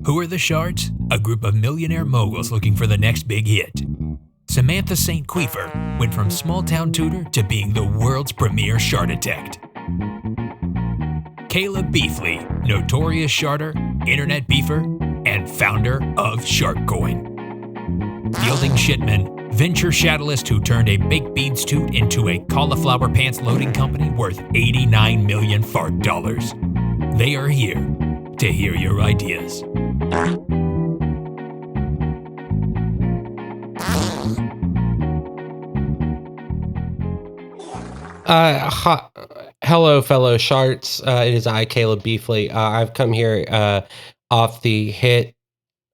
Who are the Sharts? A group of millionaire moguls looking for the next big hit. Samantha St. Queefer went from small-town tutor to being the world's premier shartitect. Caleb Beefley, notorious sharter, internet beefer, and founder of Shartcoin. Fielding Shipman, venture shadowlist who turned a baked beans toot into a cauliflower pants loading company worth 89 million fart dollars. They are here to hear your ideas. Hello, fellow Sharts. It is I, Caleb Beefley. I've come here off the hit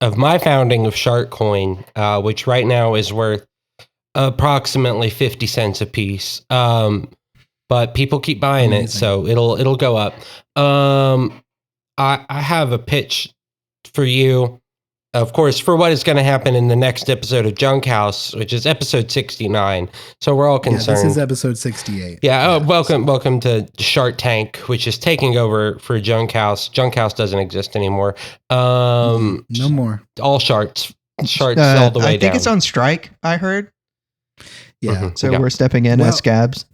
of my founding of Shartcoin, which right now is worth approximately 50 cents a piece. But people keep buying it, so it'll go up. I have a pitch for you, of course, for what is going to happen in the next episode of Junk House, which is episode 69. So we're all concerned. Yeah, this is episode 68. Yeah. Welcome to Shart Tank, which is taking over for Junk House. Junk House doesn't exist anymore. No more. All Sharts all the way down. I think it's on strike, I heard. Yeah. Mm-hmm. So we're stepping in as scabs.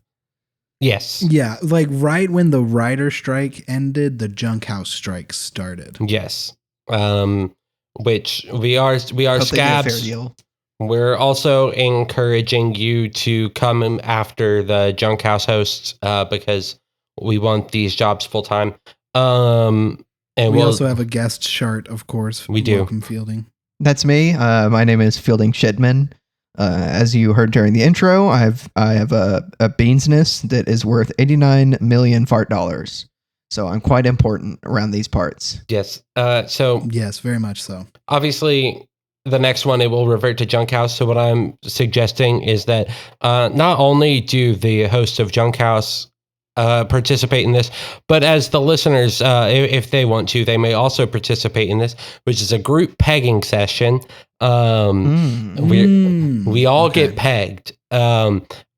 Yes. Yeah, like right when the writer strike ended, the Junk House strike started. Yes. Which we are Hope they get a fair scabs. deal. We're also encouraging you to come after the Junk House hosts because we want these jobs full time. And we also have a guest Shart, of course. We do. Welcome, Fielding. That's me. My name is Fielding Shedman. As you heard during the intro, I have a beans nest that is worth 89 million fart dollars. So I'm quite important around these parts. Yes. So Yes, very much so. obviously the next one, it will revert to Junk House. So what I'm suggesting is that not only do the hosts of Junk House participate in this, but as the listeners, if they want to, they may also participate in this, which is a group pegging session. We all get pegged.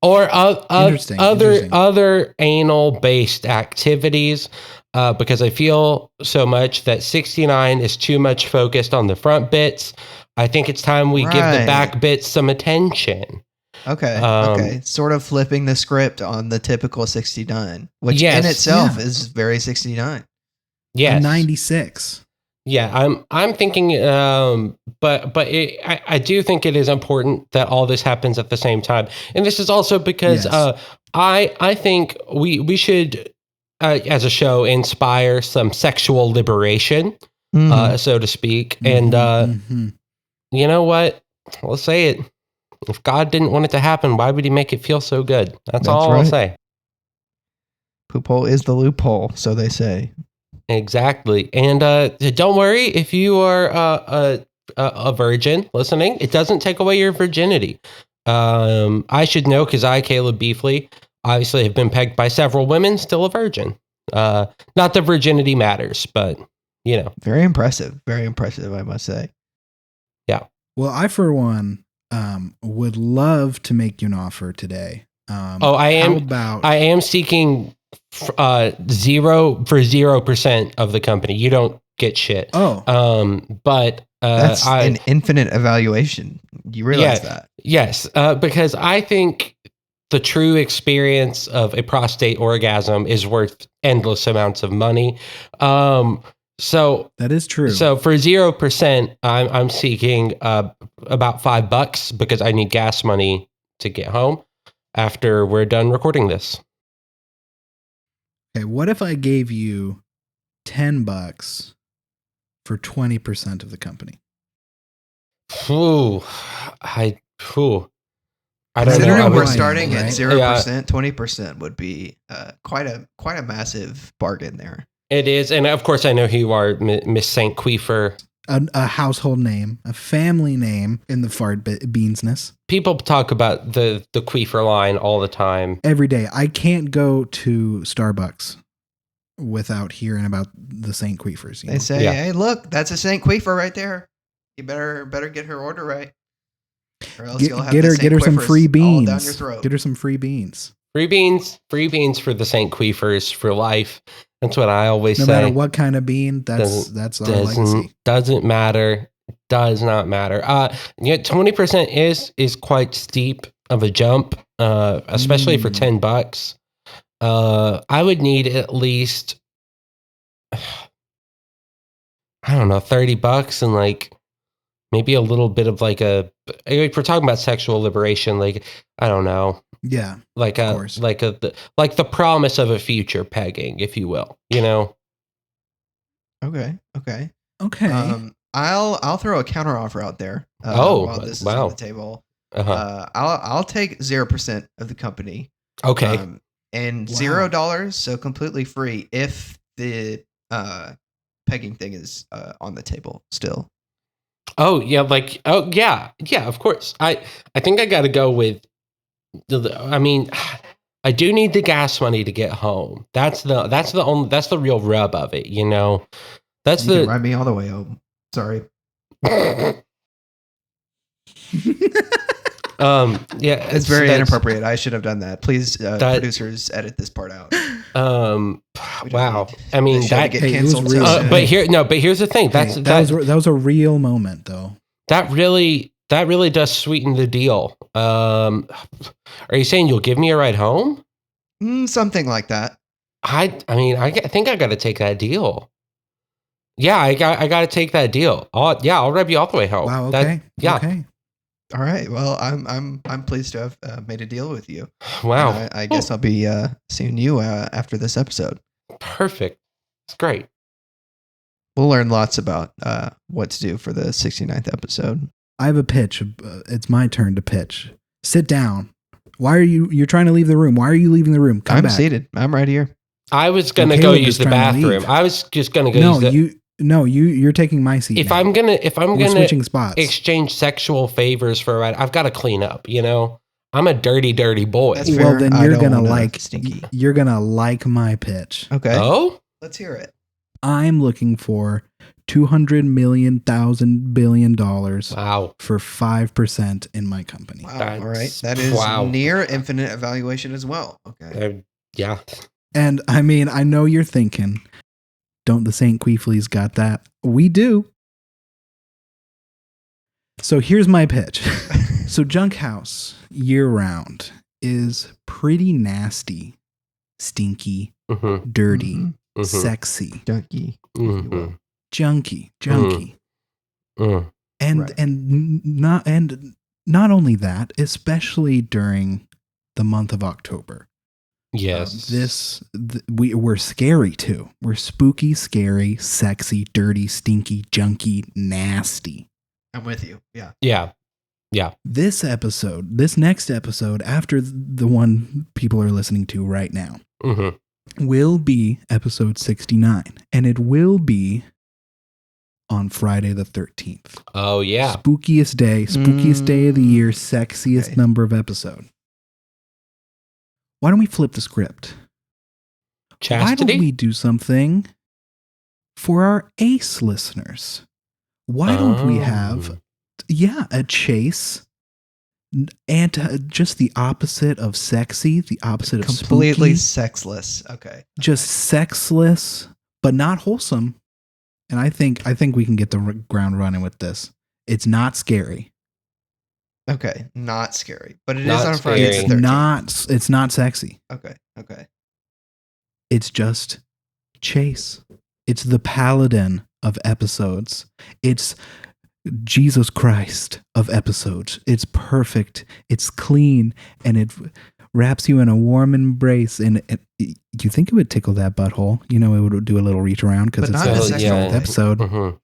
Or other anal based activities, because I feel so much that 69 is too much focused on the front bits. I think it's time we give the back bits some attention. Okay. Sort of flipping the script on the typical 69, which in itself is very 69. Yes. 96. Yeah, I'm thinking, but I do think it is important that all this happens at the same time, and this is also because I think we should, as a show, inspire some sexual liberation, so to speak, and you know what? Let's say it. If God didn't want it to happen, why would He make it feel so good? That's all I'll say. Poop hole is the loophole, so they say. Exactly. And don't worry if you are a virgin listening. It doesn't take away your virginity. I should know because I, Caleb Beefley, obviously have been pegged by several women, still a virgin. Not that virginity matters, but, you know. Very impressive. Very impressive, I must say. Yeah. Well, I, for one, would love to make you an offer today. I am seeking 0% of the company. You don't get shit. But that's an infinite evaluation. You realize that? Yes, because I think the true experience of a prostate orgasm is worth endless amounts of money. So that is true. So for 0%, I'm seeking about $5 because I need gas money to get home after we're done recording this. Okay, what if I gave you $10 for 20% of the company? I don't know. Considering we're starting at 0%, Yeah. 20% would be quite a massive bargain there. It is, and of course I know who you are, Miss St. Queefer. A household name, a family name in the fart beansness. People talk about the Queefer line all the time. Every day. I can't go to Starbucks without hearing about the St. Queefers. They say, hey, look, that's a St. Queefer right there. You better get her order right. Or else you'll have get her some free beans. All down your throat. Get her some free beans. Free beans for the St. Queefers for life. That's what I always No say. matter what kind of bean, that's our legacy. Doesn't matter. Does not matter. 20% is quite steep of a jump, especially for $10. I would need at least, I don't know, $30 and like maybe a little bit of like if we're talking about sexual liberation, like I don't know. Yeah. Like of course. the promise of a future pegging, if you will, Okay. Okay. I'll throw a counter offer out there. While this is on wow. the table. Uh-huh. I'll take 0% of the company. Okay. And Wow. $0, so completely free if the pegging thing is on the table still. Oh yeah, of course. I think I got to go with. I mean, I do need the gas money to get home. That's the real rub of it, That's You can ride me all the way home. Sorry. Yeah, it's very inappropriate. I should have done that. Please, producers, edit this part out. Wow. I mean, that get canceled. But here's the thing. That was a real moment, though. That really does sweeten the deal. Are you saying you'll give me a ride home? Something like that. I mean, I think I got to take that deal. Yeah, I got to take that deal. I'll rub you all the way home. Wow. Okay. Okay. All right. Well, I'm pleased to have made a deal with you. Wow. I guess I'll be seeing you after this episode. Perfect. It's great. We'll learn lots about what to do for the 69th episode. I have a pitch. It's my turn to pitch. Sit down. Why are you're trying to leave the room? Why are you leaving the room? I'm seated. I'm right here. I was going to go use the bathroom. I was just going to go you're taking my seat. If I'm going to switching spots. Exchange sexual favors for a ride, I've got to clean up, I'm a dirty boy. That's fair. Well, then you're going to like stinky. You're going to like my pitch. Okay. Oh? Let's hear it. I'm looking for $200 million billion wow. for 5% in my company. Wow. All right. That is near infinite evaluation as well. Okay. Yeah. And I mean, I know you're thinking, don't the St. Queefleys got that? We do. So here's my pitch. So Junk House year round is pretty nasty, stinky, dirty, sexy, junky, junky. And not only that, especially during the month of October. Yes. We're scary too. We're spooky, scary, sexy, dirty, stinky, junky, nasty. I'm with you. Yeah. Yeah. This next episode, after the one people are listening to right now, will be episode 69. And it will be on Friday the 13th. Oh, yeah. Spookiest day of the year, sexiest number of episode. Why don't we flip the script? Chastity? Why don't we do something for our ace listeners? Why don't we have, a chase and just the opposite of sexy, the opposite of completely spooky, sexless. Okay. Just sexless, but not wholesome. And I think we can get the ground running with this. It's not scary. Okay, not scary, but it Not is on scary. Friday the 13th. It's not sexy. Okay. It's just Chase. It's the paladin of episodes. It's Jesus Christ of episodes. It's perfect. It's clean, and it wraps you in a warm embrace. And you think it would tickle that butthole? It would do a little reach around because it's not a the sexual episode.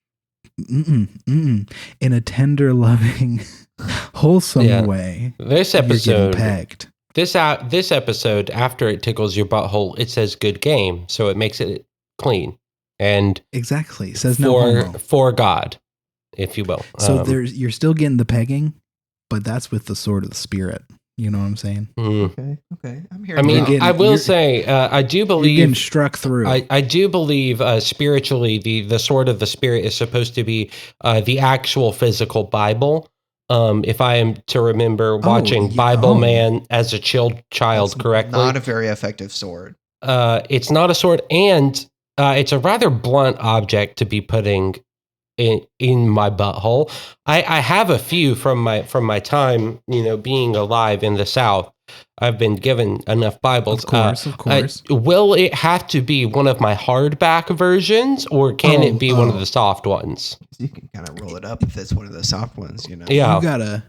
In a tender, loving, wholesome way. This you're episode, getting pegged. this episode, after it tickles your butthole, it says "good game," so it makes it clean and exactly. It says no homo. For God, if you will. So you're still getting the pegging, but that's with the sword of the spirit. You know what I'm saying? Okay. I'm here. I mean, I will say, I do believe you're getting struck through. I do believe spiritually, the sword of the spirit is supposed to be the actual physical Bible. If I am to remember watching Bible Man as a child correctly, not a very effective sword. It's not a sword, and it's a rather blunt object to be putting in my butthole. I have a few from my time, being alive in the South. I've been given enough Bibles. Of course. Will it have to be one of my hardback versions, or can it be one of the soft ones? You can kind of roll it up if it's one of the soft ones, Yeah.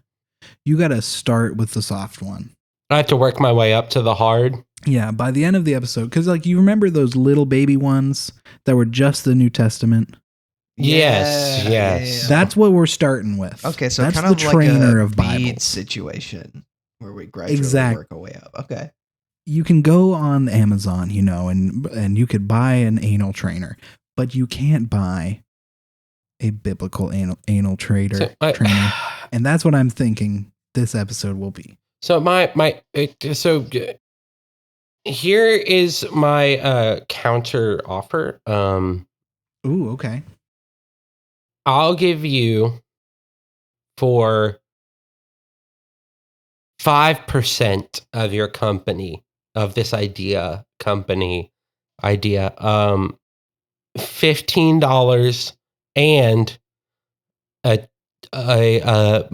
You gotta start with the soft one. I have to work my way up to the hard. Yeah, by the end of the episode, because you remember those little baby ones that were just the New Testament. Yes. Yeah. That's what we're starting with. Okay, so that's kind the of trainer like of a Bibles bead situation where we gradually work our way up. Okay. You can go on Amazon, and you could buy an anal trainer, but you can't buy a biblical anal trainer. And that's what I'm thinking this episode will be. So here is my counter offer. Ooh, okay. I'll give you for 5% of your company, of this company idea, $15 and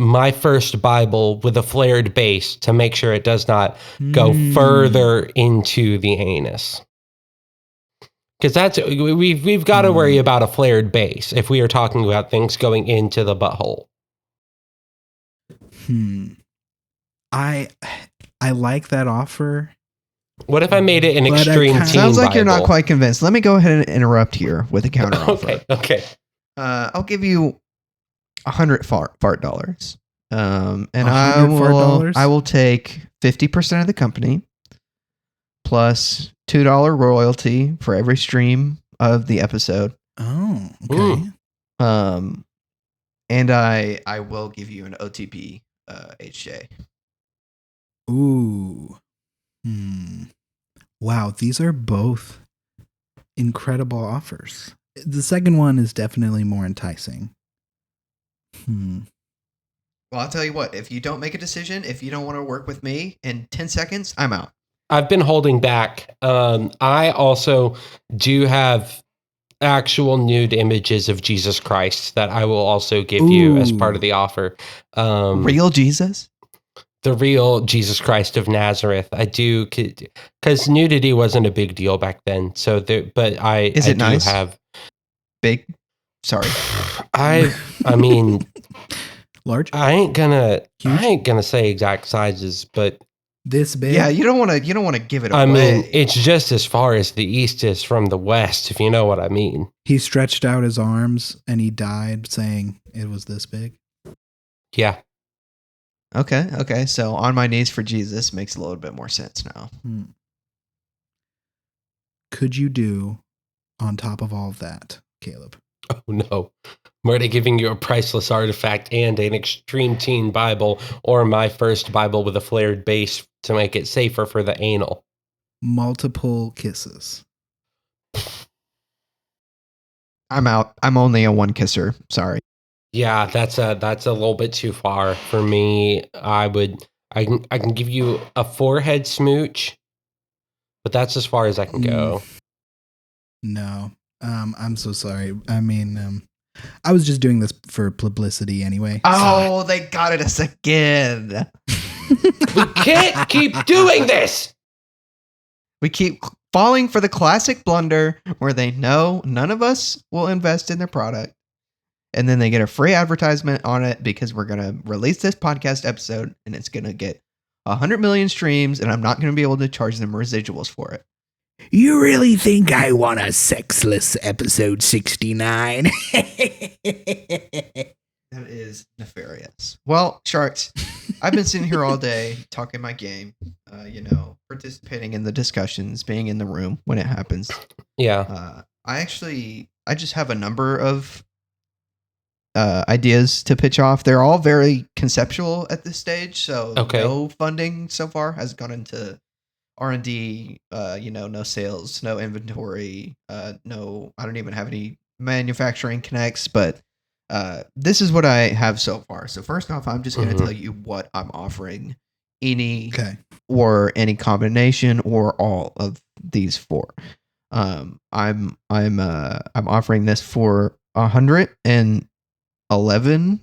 my first Bible with a flared base to make sure it does not go further into the anus. Because we've got to worry about a flared base if we are talking about things going into the butthole. I like that offer. What if I made it an extreme teen Sounds like Bible? You're not quite convinced. Let me go ahead and interrupt here with a counter offer. Okay. I'll give you $100 fart dollars. And I will take 50% of the company plus $2 royalty for every stream of the episode. Oh, okay. And I will give you an OTP HJ. Ooh. Wow, these are both incredible offers. The second one is definitely more enticing. Well, I'll tell you what, if you don't make a decision, if you don't want to work with me in 10 seconds, I'm out. I've been holding back. I also do have actual nude images of Jesus Christ that I will also give you as part of the offer. Real Jesus? The real Jesus Christ of Nazareth. I do, because nudity wasn't a big deal back then. So, Is it nice? Have big. Sorry, I mean, large. I ain't gonna say exact sizes, but this big. Yeah, you don't want to give it away. I mean, it's just as far as the east is from the west, if you know what I mean. He stretched out his arms and he died saying it was this big. Yeah. Okay. So on my knees for Jesus makes a little bit more sense now. Could you do on top of all of that, Caleb? Oh no. I'm already giving you a priceless artifact and an extreme teen Bible, or my first Bible with a flared base to make it safer for the anal. Multiple kisses. I'm out. I'm only a one kisser. Sorry. Yeah, that's a little bit too far for me. I can give you a forehead smooch, but that's as far as I can go. No. I'm so sorry. I mean, I was just doing this for publicity anyway. Oh, they got at us again. We can't keep doing this. We keep falling for the classic blunder where they know none of us will invest in their product. And then they get a free advertisement on it because we're going to release this podcast episode and it's going to get 100 million streams and I'm not going to be able to charge them residuals for it. You really think I want a sexless episode 69? That is nefarious. Well, Sharts, I've been sitting here all day talking my game, participating in the discussions, being in the room when it happens. Yeah. I just have a number of ideas to pitch off. They're all very conceptual at this stage, so no funding so far has gone into R&D, no sales, no inventory, no, I don't even have any manufacturing connects, but this is what I have so far. So first off, I'm just going to tell you what I'm offering any Okay. or any combination or all of these four. I'm offering this for $111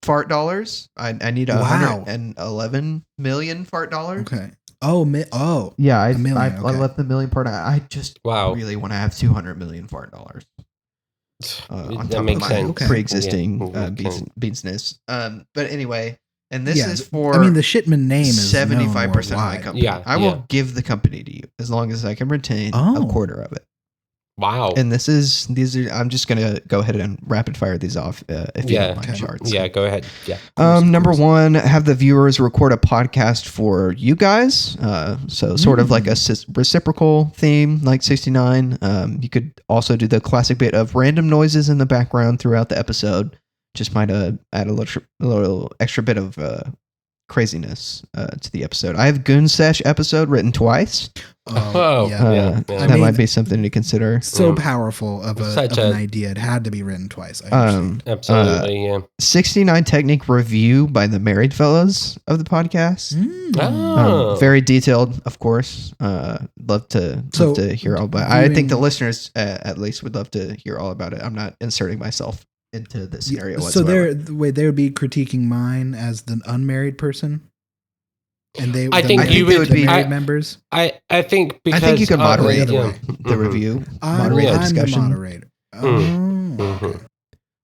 fart dollars. I need Wow. $111 million fart dollars. Okay. Oh, Yeah, I $1 million. Okay. left the million part. I just Wow. really want to have $200 million fart dollars. On That top makes of my sense. Okay. pre-existing Yeah. business. But anyway, and this Yeah, is for I mean, the Shitman name is 75% of my worldwide. company. Yeah, I yeah. will give the company to you as long as I can retain Oh. a quarter of it. Wow. And I'm just gonna go ahead and rapid fire these off if you Yeah. don't mind, Okay. Sharts. Yeah, go ahead. Yeah. Of Number course. one, have the viewers record a podcast for you guys. So sort of like a reciprocal theme, like 69. You could also do the classic bit of random noises in the background throughout the episode. Just might add a little extra bit of craziness to the episode. I have Goon Sesh episode written twice. Oh, yeah. yeah. I That mean, might be something to consider. So powerful of an a- idea. It had to be written twice. I understand. Absolutely. Yeah. 69 technique review by the married fellows of the podcast. Oh. Very detailed, of course. Love to hear all about it. I think the listeners at least would love to hear all about it. I'm not inserting myself into this scenario So whatsoever. they would be critiquing mine as the unmarried person, and I think you the would be- married members. I think because I think you can moderate the other way. the review, I'm moderate the the discussion. moderator. Mhm.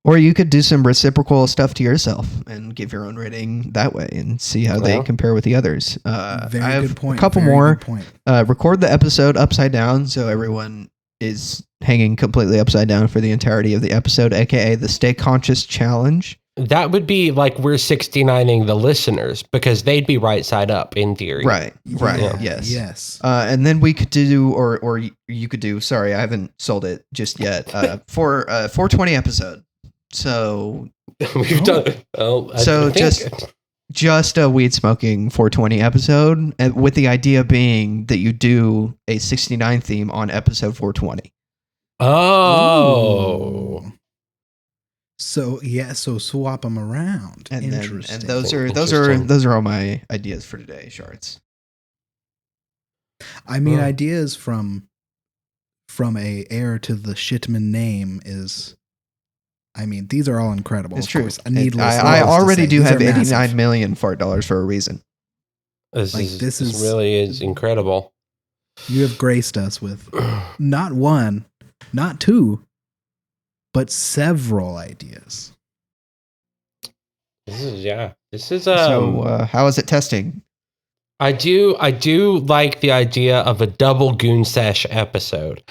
Or you could do some reciprocal stuff to yourself and give your own rating that way and see how they Well. compare with the others. Very I have good point. a couple Very more. good point. Record the episode upside down so everyone is hanging completely upside down for the entirety of the episode, aka the Stay Conscious Challenge. That would be like we're 69ing the listeners because they'd be right side up in theory. Right. Yeah, Yes. Yes. And then we could do, or you could do. Sorry, I haven't sold it just yet. For 420 episode. So We've done. Oh, So just a weed smoking 420 episode, and with the idea being that you do a 69 theme on episode 420. Oh. Ooh. So swap them around. And Interesting. those Interesting. are all my ideas for today, Sharts. I mean, Oh. ideas from a heir to the Shitman name is. I mean, these are all incredible. It's of true. course. Needless I to already say. do These have are massive. 89 million fart dollars for a reason. This This is is- really is incredible. You have graced us with not one, not two, but several ideas. This is So how is it testing? I do like the idea of a double Goon Sesh episode.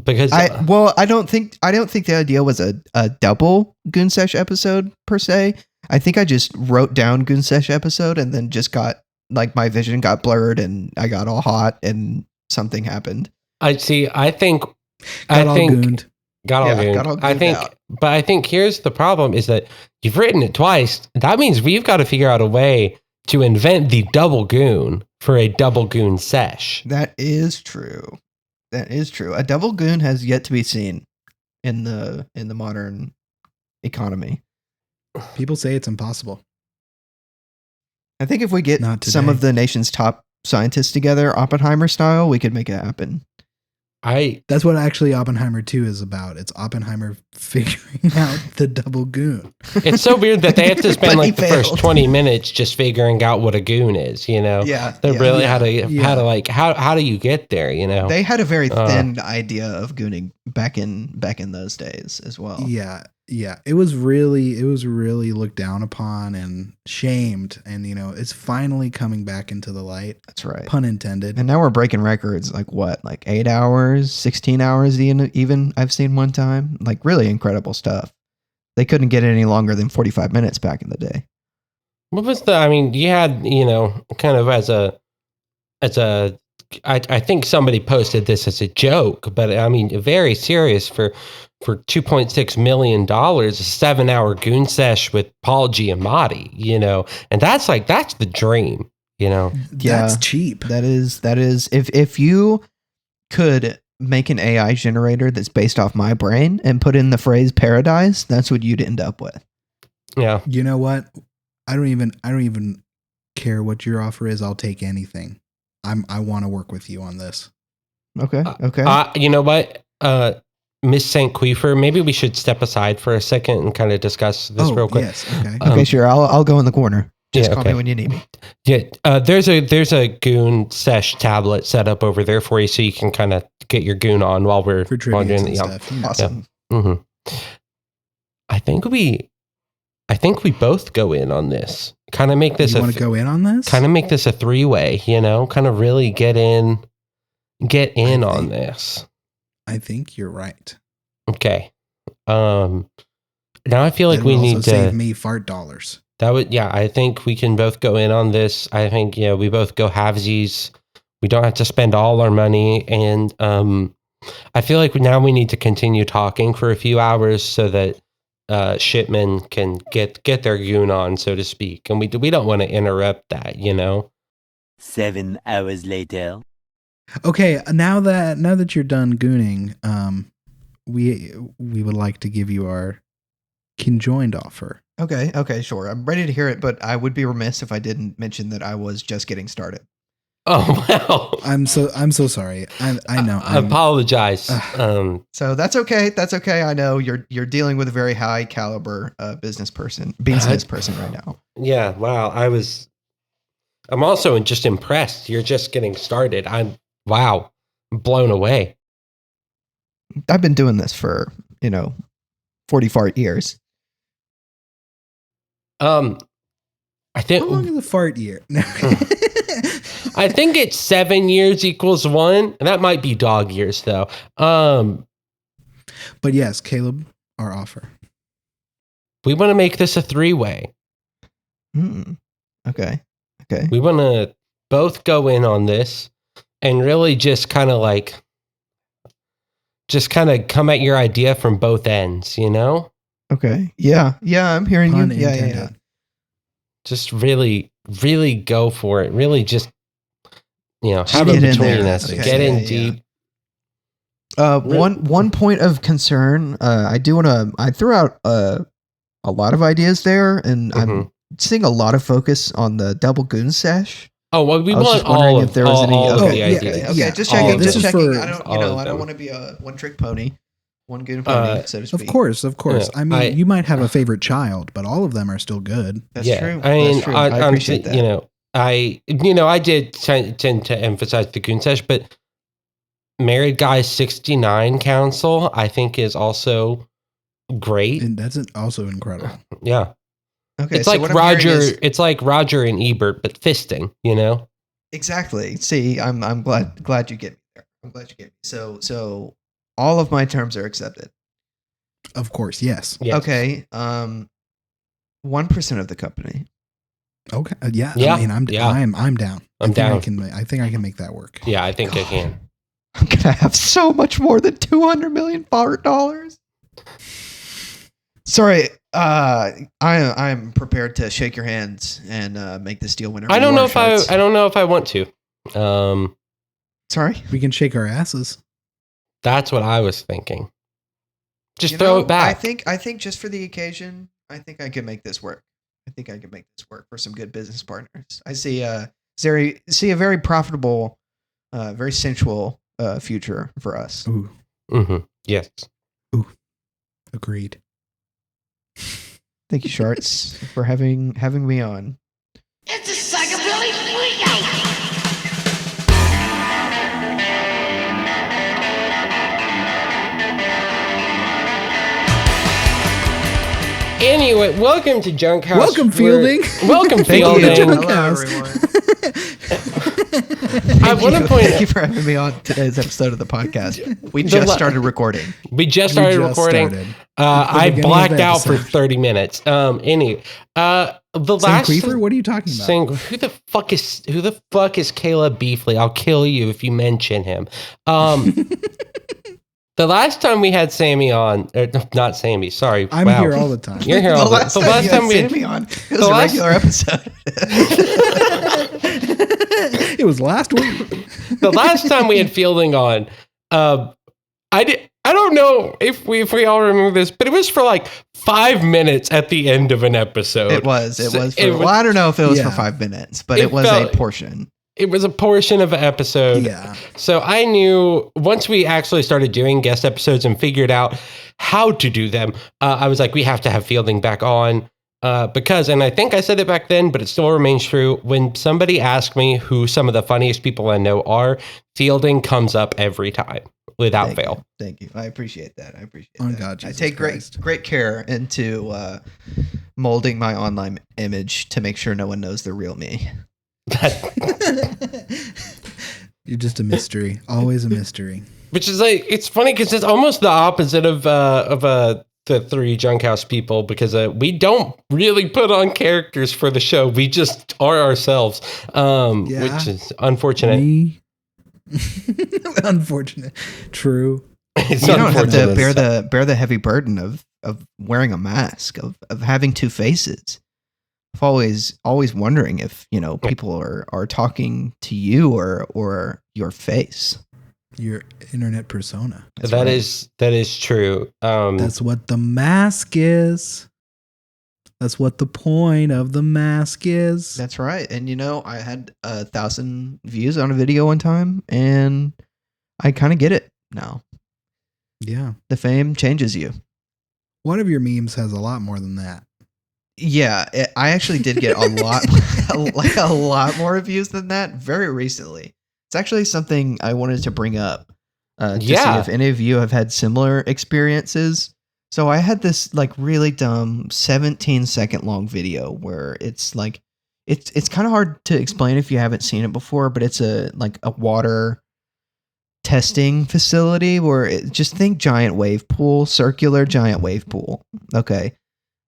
Because I don't think the idea was a double Goon Sesh episode per se. I think I just wrote down Goon Sesh episode and then just got like my vision got blurred and I got all hot and something happened. I think Got all gooned. got all gooned. got all I gooned think out. but I think here's the problem is that you've written it twice. That means we've got to figure out a way to invent the double goon for a double Goon Sesh. That is true. A double goon has yet to be seen in the modern economy. People say it's impossible. I think if we get Not some today. of the nation's top scientists together, Oppenheimer style, we could make it happen. That's what actually Oppenheimer 2 is about. It's Oppenheimer figuring out the double goon. It's so weird that they have to spend But he like the first failed. 20 minutes just figuring out what a goon is, you know? They really how do you get there, you know? They had a very thin idea of gooning back in those days as well. Yeah. Yeah. It was really looked down upon and shamed. And, it's finally coming back into the light. That's right. Pun intended. And now we're breaking records like 8 hours, 16 hours even I've seen one time. Like really incredible stuff. They couldn't get it any longer than 45 minutes back in the day. What was you had, kind of I think somebody posted this as a joke, but very serious for $2.6 million, a 7-hour Goon Sesh with Paul Giamatti, and that's the dream, That's cheap. That is if you could make an AI generator that's based off my brain and put in the phrase paradise, that's what you'd end up with. Yeah. You know what? I don't even care what your offer is. I'll take anything. I want to work with you on this. Okay. Okay. You know what? Miss St. Queefer, maybe we should step aside for a second and kind of discuss this real quick. Yes. Okay. Okay, sure. I'll go in the corner. Just call okay. me when you need me. Yeah, there's a goon sesh tablet set up over there for you, so you can kind of get your goon on while we're For tributes and stuff. Awesome. Mm-hmm. I think we both go in on this. Kind of make this. You want to go in on this? Kind of make this a 3-way. Kind of really get in on this. I think you're right. Okay. Now I feel like That we would need also to save me fart dollars. I think we can both go in on this. I think, we both go halvesies. We don't have to spend all our money. And I feel like now we need to continue talking for a few hours so that shipmen can get their goon on, so to speak. And we don't want to interrupt that, 7 hours later. Okay, now that you're done gooning, we would like to give you our conjoined offer. Okay, sure. I'm ready to hear it, but I would be remiss if I didn't mention that I was just getting started. Oh, wow. I'm so sorry. I know. I apologize. So that's okay. That's okay. I know you're dealing with a very high caliber business person right now. Yeah, wow. I'm also just impressed. You're just getting started. I'm blown away. I've been doing this for, 40 fart years. I think How long is a fart year? I think it's 7 years equals 1. And that might be dog years though. But yes, Caleb, our offer. We want to make this a 3-way. Okay. We want to both go in on this and really just kind of come at your idea from both ends, Okay. Yeah, I'm hearing Pun you. Yeah. intended. Just really, really go for it. Really just, have get it in between there. us. Okay. Get in Yeah. deep. One point of concern, I threw out a lot of ideas there, and I'm seeing a lot of focus on the double goon sesh. Oh, well, we I was want just wondering all if of, there was any. all of Okay, the yeah, ideas. Okay, Yeah, just all checking. of Just them. checking. For I don't, all of I don't them. want to be a one-trick pony, one goon pony, so to speak. Of course. Yeah, I mean, you might have a favorite child, but all of them are still good. That's Yeah, true. I mean, That's true. I appreciate that. I did tend to emphasize the goon sesh, but Married Guy 69 Council, I think, is also great. And that's also incredible. Yeah. Okay, It's so like what I'm hearing Roger. is- It's like Roger and Ebert, but fisting. Exactly. See, I'm glad you get me there. I'm glad you get me. So all of my terms are accepted. Of course, yes. Yes. Okay. 1% of the company. Okay. Yeah. Yeah, I mean, I'm down. I'm down. I think I can make that work. Yeah, I think I can. I'm gonna have so much more than $200 million dollars. Sorry, I'm prepared to shake your hands and make this deal whenever. I don't you know are, if I Sharts. don't know if I want to. Sorry. We can shake our asses. That's what I was thinking. Just You throw know, it back. I think just for the occasion, I think I can make this work. I think I can make this work for some good business partners. I see a very profitable, very sensual future for us. Ooh, Mm-hmm. Yes. agreed. Thank you, Sharts, for having me on. It's a psychobilly freak out! Anyway, welcome to Junk House. Welcome, Fielding. Welcome, Thank you. Fielding. Hello, everyone. I want to point Thank out. you for having me on today's episode of the podcast. We just started recording. We just started recording. I beginning of blacked the out for episode. 30 minutes. The St. last Queefer, what are you talking about? who the fuck is Caleb Beefley? I'll kill you if you mention him. The last time we had Sammy on, not Sammy, sorry. I'm wow. here all the time. You're here The all the last time. time you had Sammy on, it was the a last- regular episode. It was last week. The last time we had Fielding on, I I don't know if we all remember this, but it was for like 5 minutes at the end of an episode. It was. Well, I don't know if it was for 5 minutes, but it was a portion. It was a portion of an episode. Yeah. So I knew once we actually started doing guest episodes and figured out how to do them, I was like, we have to have Fielding back on. Because, and I think I said it back then, but it still remains true. When somebody asks me who some of the funniest people I know are, Fielding comes up every time without fail. Thank you. I appreciate that. Oh God, Jesus I take Christ. great care into molding my online image to make sure no one knows the real me. You're just a mystery. Always a mystery. Which is like, it's funny because it's almost the opposite of the three Junk House people, because we don't really put on characters for the show. We just are ourselves, which is unfortunate. Me? Unfortunate. True. It's You don't have to unfortunate. bear the heavy burden of wearing a mask, of having two faces. I'm always wondering if people are talking to you or your face. Your internet persona. That is true. That's what the mask is. That's what the point of the mask is. That's right. And I had 1,000 views on a video one time, and I kind of get it now. Yeah. The fame changes you. One of your memes has a lot more than that. Yeah, I actually did get a lot more views than that very recently. It's actually something I wanted to bring up to see if any of you have had similar experiences. So I had this really dumb 17-second long video where it's kind of hard to explain if you haven't seen it before, but it's a water testing facility where just think giant wave pool, circular giant wave pool. Okay.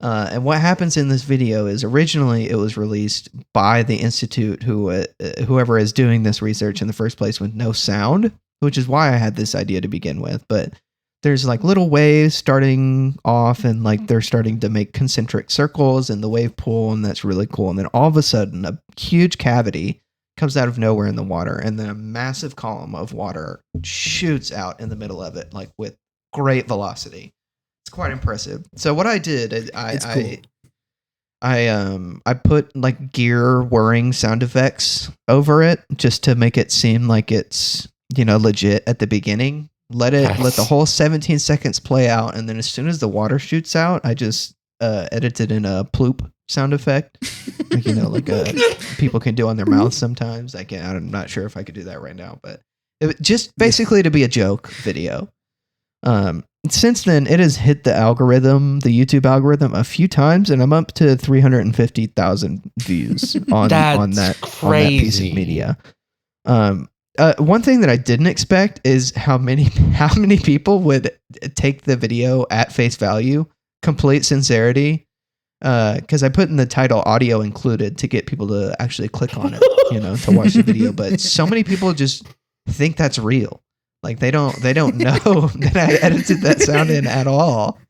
And what happens in this video is originally it was released by the institute whoever is doing this research in the first place with no sound, which is why I had this idea to begin with. But there's little waves starting off, and they're starting to make concentric circles in the wave pool, and that's really cool. And then all of a sudden a huge cavity comes out of nowhere in the water, and then a massive column of water shoots out in the middle of it with great velocity. It's quite impressive. So what I did is I put gear whirring sound effects over it just to make it seem like it's legit at the beginning. Let the whole 17 seconds play out, and then as soon as the water shoots out, I just edited in a ploop sound effect, people can do on their mouths sometimes. I'm not sure if I could do that right now, but it just basically to be a joke video. Since then, it has hit the YouTube algorithm a few times, and I'm up to 350,000 views on that piece of media. One thing that I didn't expect is how many people would take the video at face value, complete sincerity, because I put in the title "audio included" to get people to actually click on it, to watch the video. But so many people just think that's real. They don't know that I edited that sound in at all.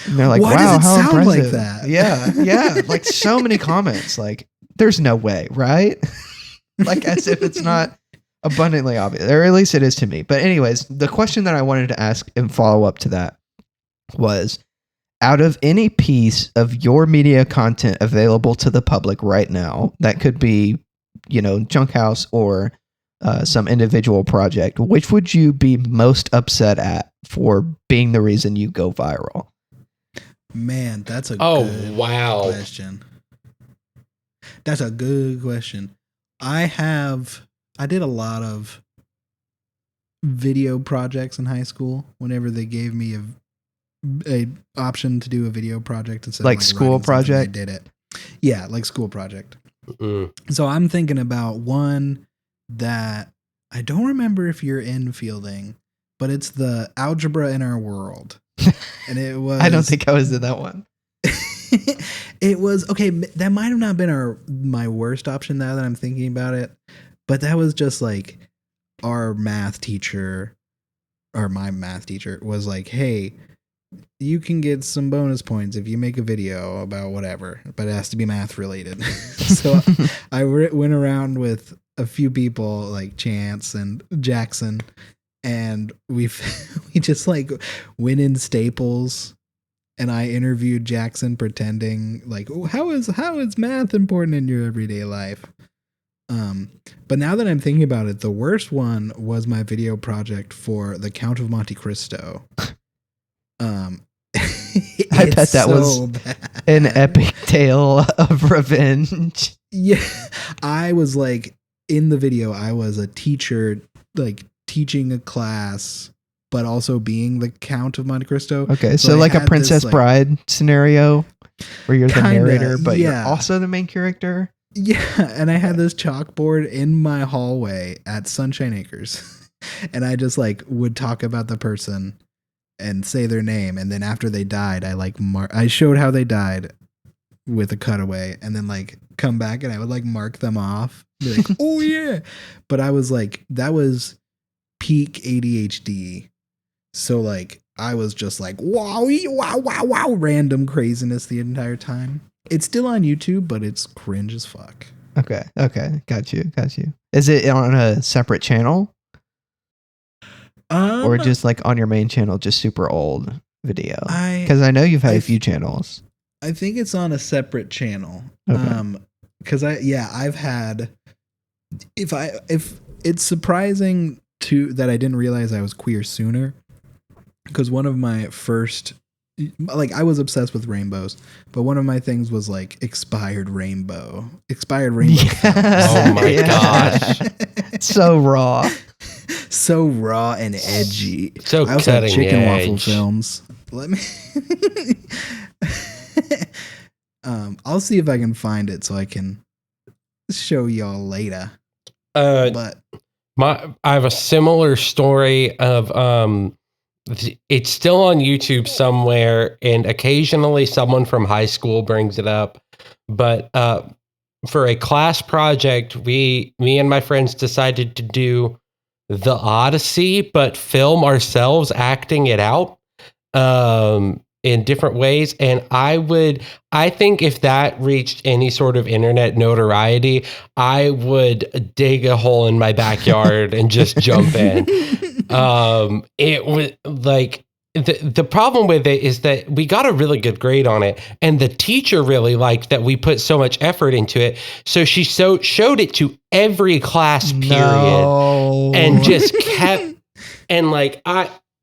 And they're like, why wow, does it how sound impressive. like that? Yeah. So many comments. There's no way, right? As if it's not abundantly obvious. Or at least it is to me. But anyways, the question that I wanted to ask in follow up to that was, out of any piece of your media content available to the public right now, that could be, Junk House or some individual project, which would you be most upset at for being the reason you go viral? Man, that's a good question. That's a good question. I did a lot of video projects in high school whenever they gave me a option to do a video project instead of school project. I did it. Yeah, school project. Mm. So I'm thinking about one that I don't remember if you're in Fielding, but it's the algebra in our world. And it was I don't think I was in that one. It was okay. That might have not been my worst option now that I'm thinking about it, but that was just our math teacher, or my math teacher was like, hey, you can get some bonus points if you make a video about whatever, but it has to be math related. So I went around with a few people like Chance and Jackson, and we just like went in Staples, and I interviewed Jackson pretending like, oh, how is math important in your everyday life? But now that I'm thinking about it, the worst one was my video project for The Count of Monte Cristo. I bet that was bad. an epic tale of revenge. Yeah, I was like, in the video, I was a teacher, like teaching a class, but also being the Count of Monte Cristo. Okay, so like a Princess Bride scenario where you're the narrator, but you're also the main character. Yeah, and I had this chalkboard in my hallway at Sunshine Acres, and I just like would talk about the person and say their name, and then after they died, I like I showed how they died with a cutaway, and then like come back and I would like mark them off, be like, oh yeah. But I was like, that was peak ADHD, so like I was just like wow, random craziness the entire time. It's still on YouTube, but it's cringe as fuck. Okay. Got you. Is it on a separate channel? Or just like on your main channel, just super old video? Because I know you've had a few channels. I think it's on a separate channel. Okay. Because I've had, if it's surprising that I didn't realize I was queer sooner, because one of my first, like, I was obsessed with rainbows, but one of my things was like expired rainbow. Yes. Oh my gosh. So raw and edgy. So I also have cutting chicken edge. waffle films. Let me. I'll see if I can find it so I can show y'all later. But I have a similar story of it's still on YouTube somewhere, and occasionally someone from high school brings it up. But for a class project, me and my friends decided to do The Odyssey, but film ourselves acting it out in different ways. And I think if that reached any sort of internet notoriety, I would dig a hole in my backyard and just jump in. It was like the problem with it is that we got a really good grade on it, and the teacher really liked that we put so much effort into it. So she showed it to every class period and just kept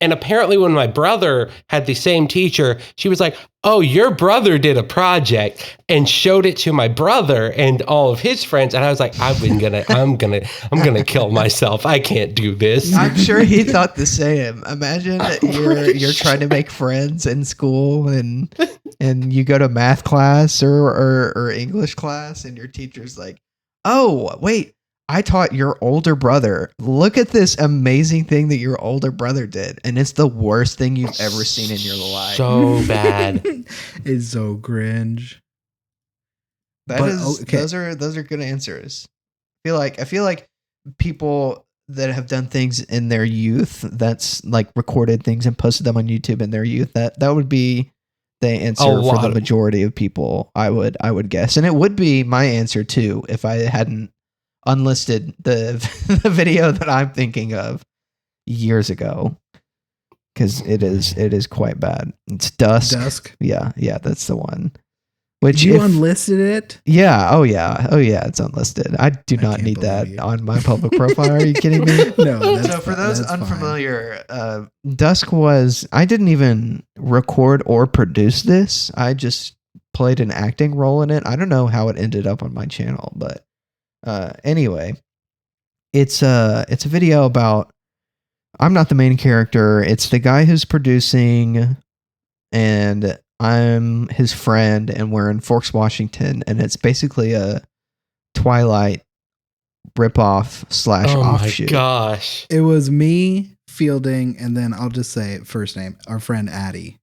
and apparently when my brother had the same teacher, she was like, oh, your brother did a project, and showed it to my brother and all of his friends. And I was like, I'm gonna kill myself. I can't do this. I'm sure he thought the same. Imagine that you're trying to make friends in school, and you go to math class or English class, and your teacher's like, oh, wait, I taught your older brother. Look at this amazing thing that your older brother did. And it's the worst thing you've ever seen in your life. So bad. It's so cringe. Those are good answers. I feel like people that have done things in their youth, that's like recorded things and posted them on YouTube in their youth, that would be the answer for the majority of people, I would guess. And it would be my answer too if I hadn't unlisted the video that I'm thinking of years ago, because it is quite bad. It's Dusk. Yeah, that's the one. Which you unlisted it? Yeah. Oh yeah. It's unlisted. I do not need that on my public profile. Are you kidding me? No. So for those unfamiliar, Dusk was, I didn't even record or produce this. I just played an acting role in it. I don't know how it ended up on my channel, but anyway, it's a video about, I'm not the main character. It's the guy who's producing, and I'm his friend, and we're in Forks, Washington, and it's basically a Twilight ripoff / offshoot. Oh my gosh. It was me, Fielding, and then I'll just say first name, our friend Addie.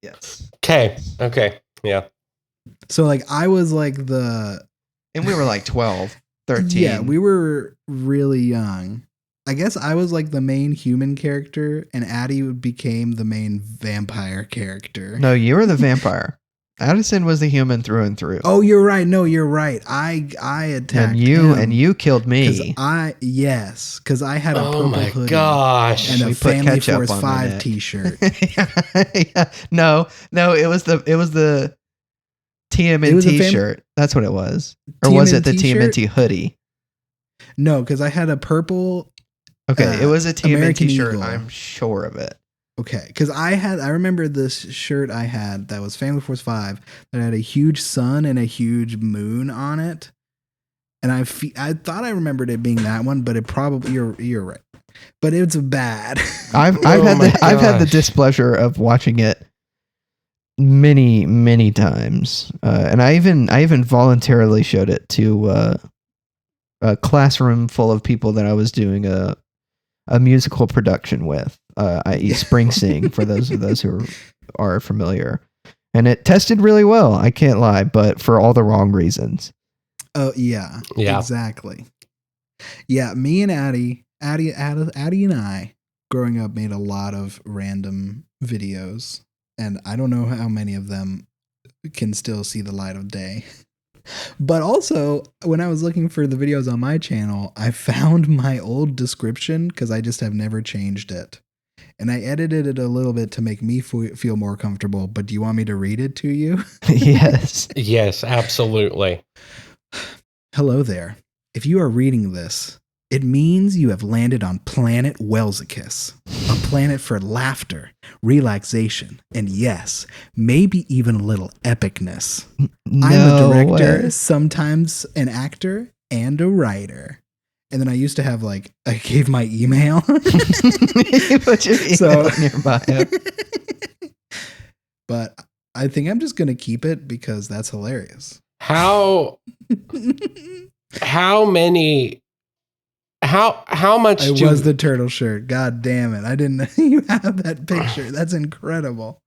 Yes. Okay. Yeah. So like I was like and we were like 12. 13. Yeah, we were really young. I guess I was like the main human character, and Addie became the main vampire character. No, you were the vampire. Addison was the human through and through. Oh, you're right. No, you're right. I attacked him. And you killed me. Because I had a purple hoodie gosh. and a We put Family ketchup Force on my 5 neck. t-shirt. Yeah. No, it was the It was a TMNT shirt. That's what it was. Or was it the TMNT TMNT hoodie? No, because I had a purple. Okay, it was a American TMNT shirt. Eagle. I'm sure of it. Okay, because I remember this shirt I had that was Family Force 5 that had a huge sun and a huge moon on it, and I thought I remembered it being that one, but it probably you're right, but it's bad. I've had the displeasure of watching it many times, and I even voluntarily showed it to a classroom full of people that I was doing a musical production with. I.e. Spring Sing, for those of those who are familiar. And it tested really well, I can't lie, but for all the wrong reasons. Oh, yeah, exactly. Yeah, me and Addie and I, growing up, made a lot of random videos, and I don't know how many of them can still see the light of day. But also, when I was looking for the videos on my channel, I found my old description because I just have never changed it. And I edited it a little bit to make me feel more comfortable. But do you want me to read it to you? Yes. Yes, absolutely. Hello there. If you are reading this, it means you have landed on planet Welsicus, a planet for laughter, relaxation, and yes, maybe even a little epicness. I'm a director, sometimes an actor, and a writer. And then I used to have I gave my email. You put your email in your bio. But I think I'm just going to keep it because that's hilarious. How much It was the turtle shirt. God damn it. I didn't know you have that picture. That's incredible.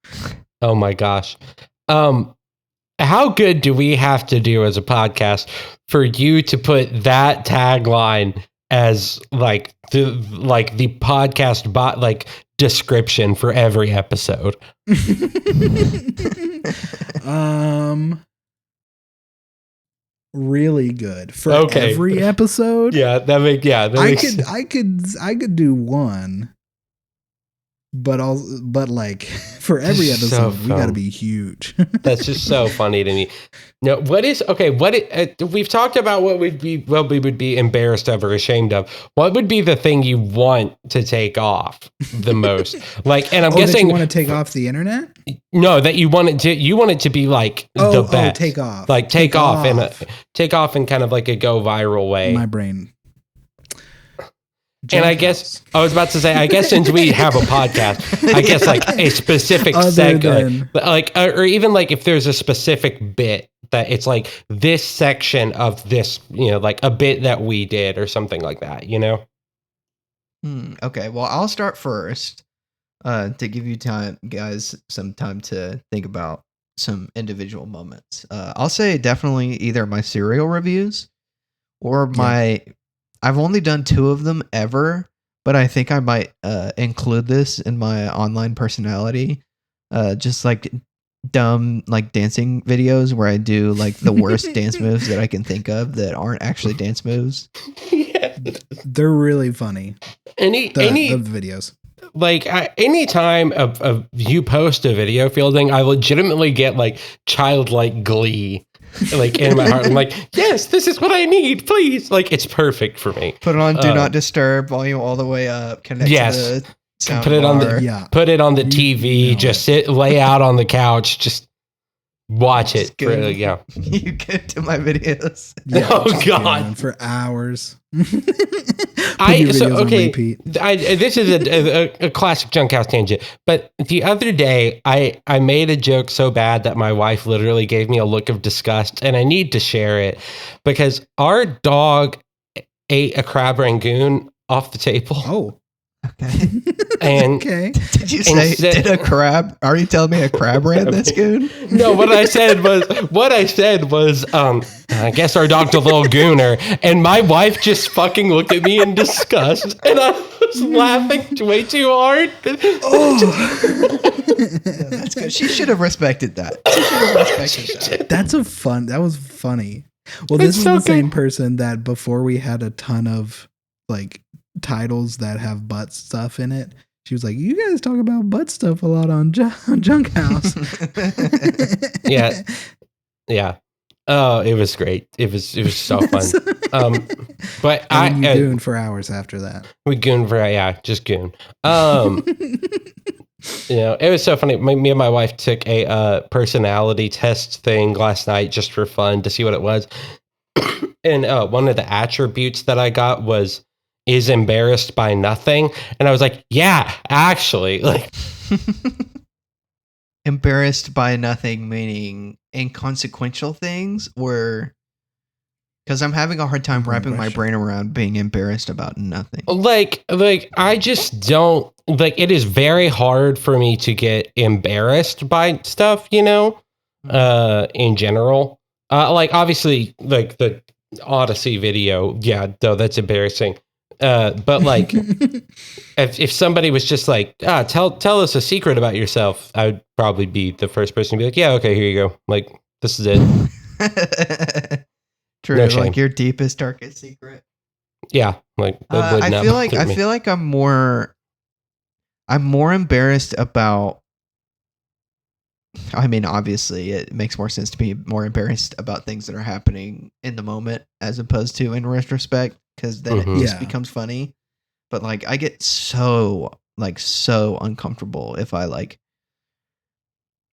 Oh my gosh. How good do we have to do as a podcast for you to put that tagline as the podcast description for every episode? Really good for every episode. Yeah, I could do one, but for every episode we got to be huge. That's just so funny to me. No, we've talked about what we would be embarrassed of or ashamed of. What would be the thing you want to take off the most? And I'm guessing that you want to take off the internet. No, that you want it to be the best. Take off. Take off in kind of like a go viral way. My brain. And I guess I was about to say, since we have a podcast, I guess a specific segment, or even if there's a specific bit that it's this section of this, a bit that we did or something like that, Okay, well, I'll start first to give you some time to think about some individual moments. I'll say definitely either my cereal reviews or I've only done 2 of them ever, but I think I might include this in my online personality. Just dumb dancing videos where I do the worst dance moves that I can think of that aren't actually dance moves. Yeah. They're really funny. The videos. Anytime you post a video, Fielding, I legitimately get childlike glee. In my heart, I'm yes, this is what I need, please. It's perfect for me. Put it on do not disturb, volume all the way up, connect to the sound put it bar. Put it on the TV, just lay out on the couch, just watch it. You get to my videos. Yeah, oh God, for hours. This is a classic junk house tangent. But the other day, I made a joke so bad that my wife literally gave me a look of disgust, and I need to share it because our dog ate a crab rangoon off the table. Oh. Okay. And did you say did a crab? Are you telling me a crab ran this goon? No, what I said was I guess our dog's a little gooner, and my wife just fucking looked at me in disgust, and I was laughing way too hard. Oh. That's good. She should have respected that. She should have respected that. That was funny. Well, this is the same person that before we had a ton of like titles that have butt stuff in it, she was like, "You guys talk about butt stuff a lot on Junk House." Yeah. Yeah. Oh, it was great. It was so fun. But and you gooned for hours after that. We gooned for just goon. It was so funny. Me and my wife took a personality test thing last night just for fun to see what it was. And one of the attributes that I got is embarrassed by nothing. And I was like, yeah, actually, like embarrassed by nothing, meaning inconsequential things, or because I'm having a hard time wrapping my brain around being embarrassed about nothing. Like I just don't like. It is very hard for me to get embarrassed by stuff, in general. Like obviously, like the Odyssey video, yeah, though that's embarrassing. But like, if somebody was just like, tell us a secret about yourself, I would probably be the first person to be like, yeah, okay, here you go. Like, this is it. True, No like shame. your deepest, darkest secret. Yeah, like I feel like I'm more embarrassed about. I mean, obviously, it makes more sense to be more embarrassed about things that are happening in the moment as opposed to in retrospect, because then it just becomes funny. But like, I get so uncomfortable if I like,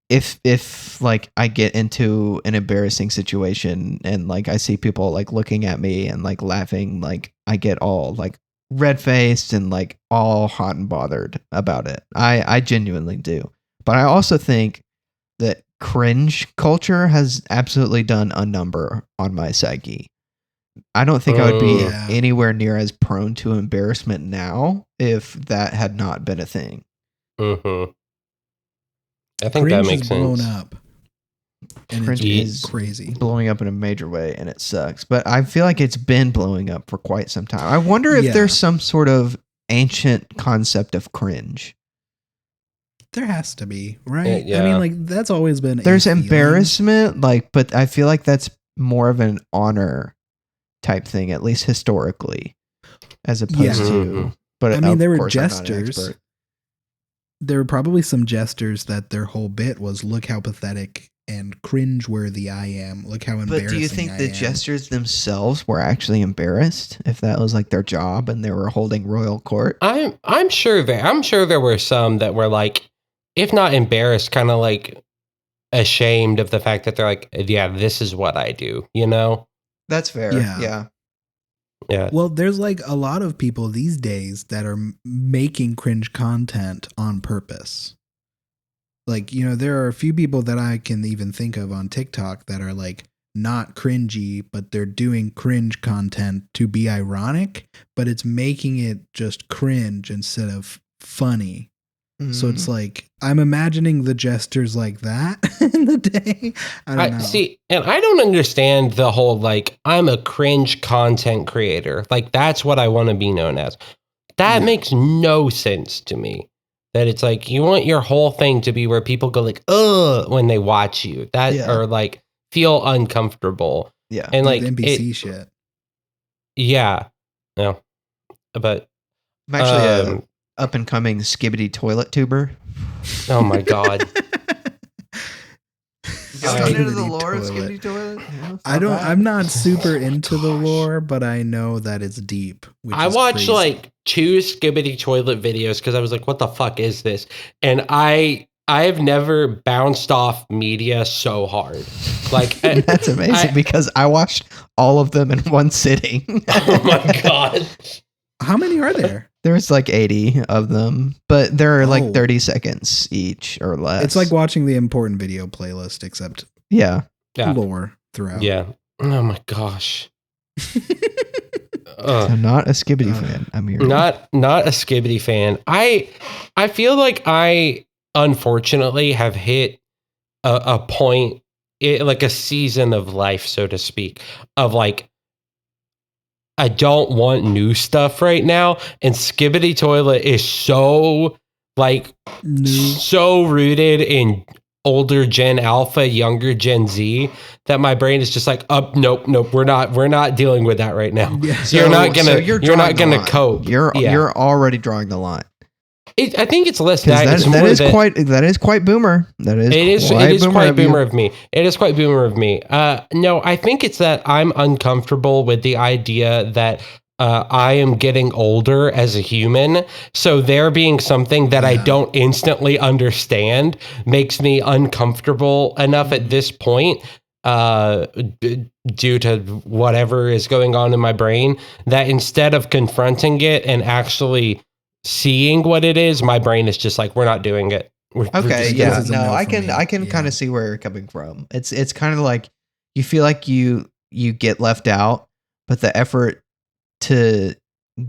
if like I get into an embarrassing situation and like I see people like looking at me and like laughing, like I get all like red faced and like all hot and bothered about it. I genuinely do. But I also think that cringe culture has absolutely done a number on my psyche. I don't think I would be anywhere near as prone to embarrassment now if that had not been a thing. Mm-hmm. I think cringe that makes blown sense. up. And Cringe it's is crazy. Blowing up in a major way, and it sucks. But I feel like it's been blowing up for quite some time. I wonder if there's some sort of ancient concept of cringe. There has to be, right? Yeah. I mean, like that's always been. There's embarrassment, like, but I feel like that's more of an honor type thing, at least historically, as opposed to. But I mean, there were jesters. There were probably some jesters that their whole bit was, "Look how pathetic and cringeworthy I am. Look how embarrassing." But do you think I the am. jesters themselves were actually embarrassed if that was like their job and they were holding royal court? I'm sure there were some that were like, if not embarrassed, kind of like ashamed of the fact that they're like, yeah, this is what I do, That's fair. Yeah. Well, there's like a lot of people these days that are making cringe content on purpose. Like, there are a few people that I can even think of on TikTok that are like not cringy, but they're doing cringe content to be ironic, but it's making it just cringe instead of funny. So it's like, I'm imagining the jesters like that in the day. I don't know. See, and I don't understand the whole, like, I'm a cringe content creator. Like, that's what I want to be known as. That makes no sense to me. That it's like, you want your whole thing to be where people go like, ugh, when they watch you. Or like, feel uncomfortable. Yeah. And like NBC shit. Yeah. No. But I'm actually up and coming skibbity toilet tuber. Oh my god. Into the lore of skibbity toilet? I'm not super into the lore, but I know that it's deep. I watched like 2 skibbity toilet videos because I was like, what the fuck is this? And I have never bounced off media so hard. Like that's amazing because I watched all of them in one sitting. Oh my god. How many are there? There's like 80 of them, but they're like 30 seconds each or less. It's like watching the important video playlist, except lore throughout. Yeah. Oh my gosh. I'm not a skibbity fan. I'm here. Not a skibbity fan. I feel like I unfortunately have hit a point, like a season of life, so to speak, of like, I don't want new stuff right now. And Skibbity Toilet is so like No. so rooted in older Gen Alpha, younger Gen Z that my brain is just like, nope, we're not dealing with that right now. Yeah. You're not gonna you're you're not drawing the gonna line. cope. You're already drawing the line. I think it's less 'Cause that. It's that more is that quite boomer. That is it is quite boomer of me. It is quite boomer of me. No, I think it's that I'm uncomfortable with the idea that I am getting older as a human. So there being something that I Yeah. don't instantly understand makes me uncomfortable enough at this point, due to whatever is going on in my brain, that instead of confronting it and actually seeing what it is, my brain is just like, we're not doing it. We're Okay, just yeah. gonna- This is a no, no I for can me. I can Yeah. kind of see where you're coming from. It's kind of like you feel like you get left out, but the effort to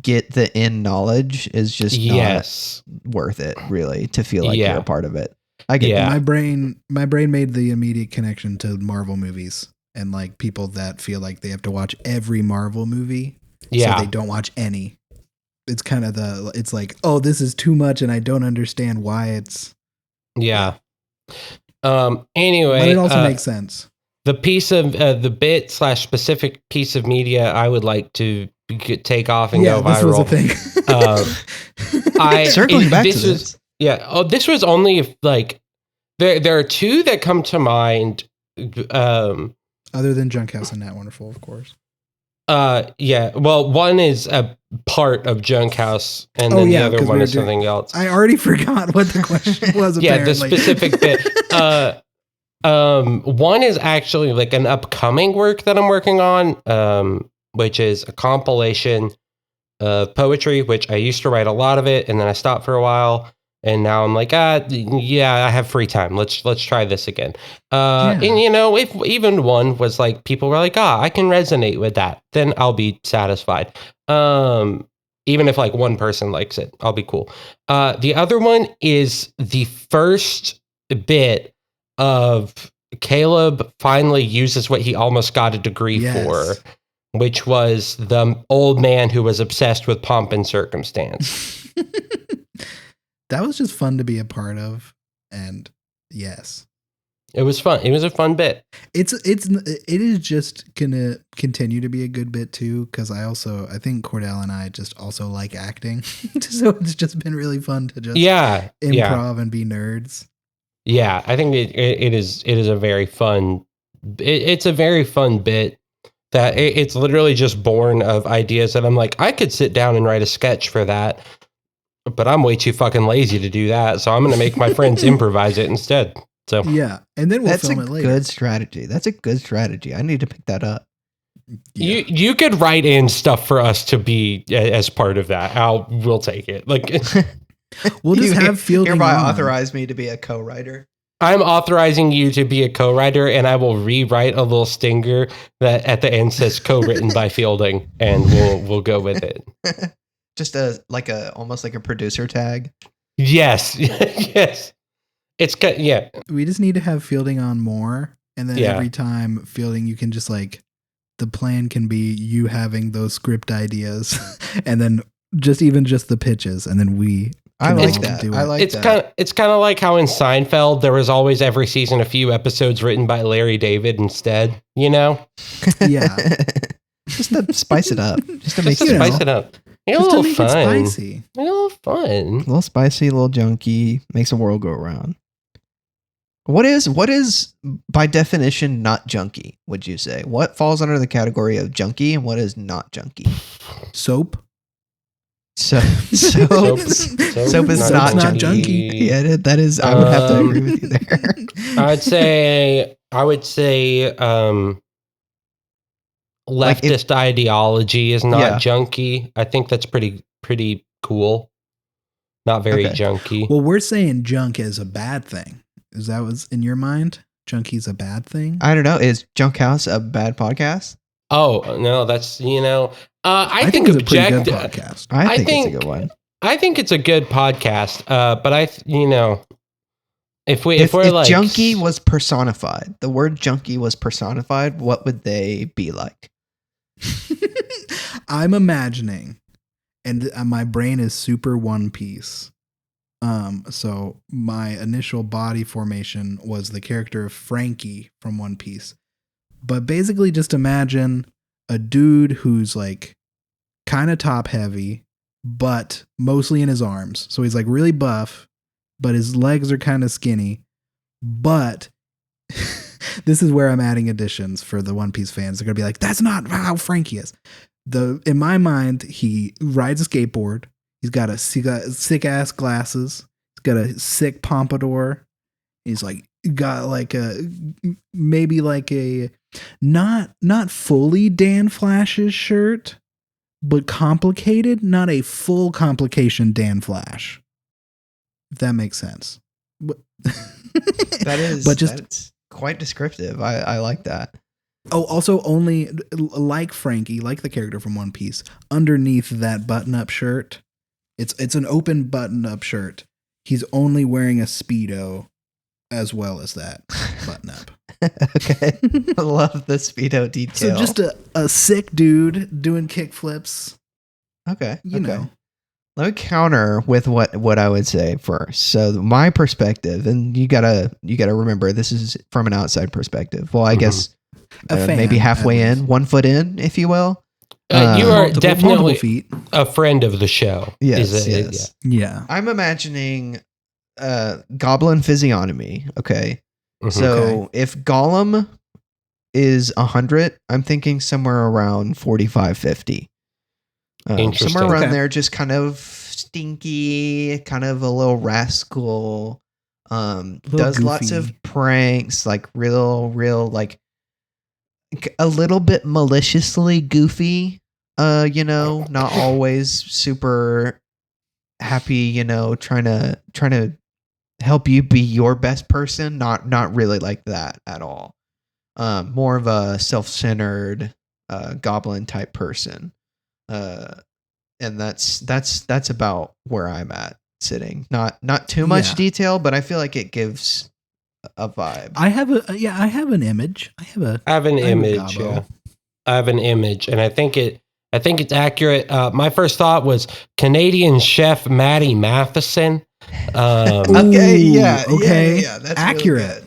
get the in knowledge is just yes. not worth it, really, to feel like Yeah. you're a part of it. I get Yeah. My brain made the immediate connection to Marvel movies and like people that feel like they have to watch every Marvel movie, Yeah. so they don't watch any. It's kind of it's like, oh, this is too much, and I don't understand why it's. Yeah. Anyway, But it also makes sense. the piece of the bit / specific piece of media I would like to take off and go this viral. was a thing. Circling back this to was, this. yeah. Oh, this was only if, like there are two that come to mind. Other than Junkhouse and Nat Wonderful, of course. Yeah. Well, one is a part of Junkhouse, and Oh, then yeah, the other 'cause one we were is something else. I already forgot what the question was. Yeah, the Apparently. specific bit. One is actually like an upcoming work that I'm working on, which is a compilation of poetry, which I used to write a lot of it, and then I stopped for a while, and now I'm like, yeah, I have free time. Let's try this again. Yeah. And you know, if even one was like, people were like, I can resonate with that, then I'll be satisfied. Even if like one person likes it, I'll be cool. The other one is the first bit of Caleb finally uses what he almost got a degree Yes. for, which was the old man who was obsessed with pomp and circumstance. That was just fun to be a part of, and yes, It was fun. It was a fun bit. it is just gonna continue to be a good bit too, because I think Cordell and I just also like acting, so it's just been really fun to just Yeah. improv and be nerds. Yeah. I think it is a very fun, it's a very fun bit that it's literally just born of ideas that I'm like, I could sit down and write a sketch for that, but I'm way too fucking lazy to do that. So I'm going to make my friends improvise it instead. So Yeah, and then we'll That's film a it later. good strategy. That's a good strategy. I need to pick that up. Yeah. you could write in stuff for us to be as part of that. We'll take it. Like We'll just You have fielding hereby on. authorize me to be a co-writer. I'm authorizing you to be a co-writer, and I will rewrite a little stinger that at the end says co-written by Fielding, and we'll go with it. Just almost like a producer tag. Yes. Yes. It's good. Yeah. We just need to have fielding on more, and then Yeah. every time fielding, you can just like the plan can be you having those script ideas, and then just the pitches, and then we. I can like all that. do I it. like It's that. kind of like how in Seinfeld there was always every season a few episodes written by Larry David instead, you know? Yeah. Just to spice it up. Just to make Just to it spice it up. Make it a Just to little make fun. it spicy. Make it a little fun. a little spicy, a little junky, makes the world go around. What is by definition not junky, would you say? What falls under the category of junky and what is not junky? Soap. So Soap is not junky. Yeah, that is. I would have to agree with you there. I would say Like it- leftist ideology is not Yeah. junky. I think that's pretty cool. Not very Okay. junky. Well, we're saying junk is a bad thing. Is that what's in your mind? Junky's a bad thing? I don't know. Is Junk House a bad podcast? Oh no, that's I think it's a pretty good object. podcast. I think it's think- a good one. I think it's a good podcast. But if we're If like junkie was personified, the word junkie was personified, what would they be like? I'm imagining, and my brain is super One Piece. So my initial body formation was the character of Frankie from One Piece. But basically just imagine a dude who's like kind of top heavy, but mostly in his arms. So he's like really buff, but his legs are kind of skinny. But this is where I'm adding additions for the One Piece fans. They're going to be like, that's not how Frankie is. In my mind, he rides a skateboard. He got sick ass glasses. He's got a sick pompadour. He's like got like maybe like a not fully Dan Flash's shirt, but complicated, not a full complication Dan Flash. If that makes sense. That is, but just that's quite descriptive. I like that. Oh, also only like Frankie, like the character from One Piece, underneath that button-up shirt, it's an open button-up shirt. He's only wearing a Speedo as well as that button-up. Okay. I love the Speedo detail. So just a sick dude doing kickflips. Okay. You know. Let me counter with what I would say first. So my perspective, and you gotta remember this is from an outside perspective. Well, I guess maybe halfway in, 1 foot in, if you will. You are definitely feet. a friend of the show. Yes. Yeah. I'm imagining goblin physiognomy. Okay. Mm-hmm. So if Gollum is 100, I'm thinking somewhere around 45, 50. Somewhere around there, just kind of stinky, kind of a little rascal. Does goofy. Lots of pranks, like real, like a little bit maliciously goofy. Not always super happy. Trying to help you be your best person. Not really like that at all. More of a self-centered goblin type person. And that's about where I'm at sitting. Not too much detail, but I feel like it gives a vibe. I have an image. I have an image. Yeah. I have an image, and I think it's accurate. My first thought was Canadian chef Matty Matheson. Okay, yeah. That's accurate.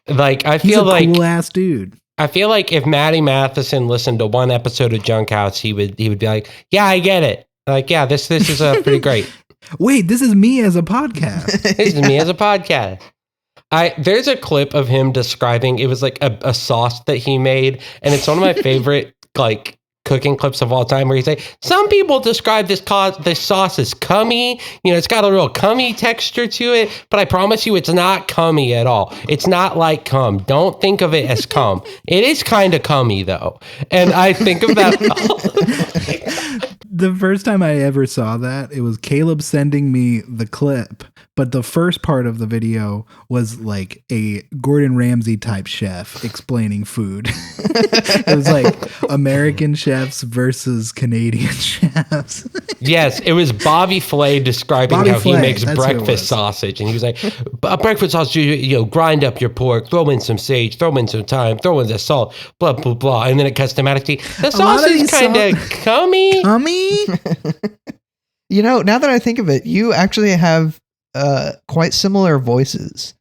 Really like I He's feel a like cool ass dude. I feel like if Matty Matheson listened to one episode of Junk House, he would be like, "Yeah, I get it. Like, yeah, this is pretty great." Wait, this is me as a podcast. This is me as a podcast. There's a clip of him describing, it was like a sauce that he made, and it's one of my favorite like cooking clips of all time, where he's like, some people describe this sauce as cummy. It's got a real cummy texture to it, but I promise you it's not cummy at all. It's not like cum. Don't think of it as cum. It is kind of cummy though. And I think of that. The first time I ever saw that, it was Caleb sending me the clip, but the first part of the video was like a Gordon Ramsay type chef explaining food. It was like American chefs versus Canadian chefs. Yes, it was Bobby Flay describing how he makes breakfast sausage. And he was like, breakfast sausage, grind up your pork, throw in some sage, throw in some thyme, throw in the salt, blah, blah, blah. And then it cuts to Matty. The sauce is kind of cummy. Cummy? Now that I think of it, you actually have quite similar voices.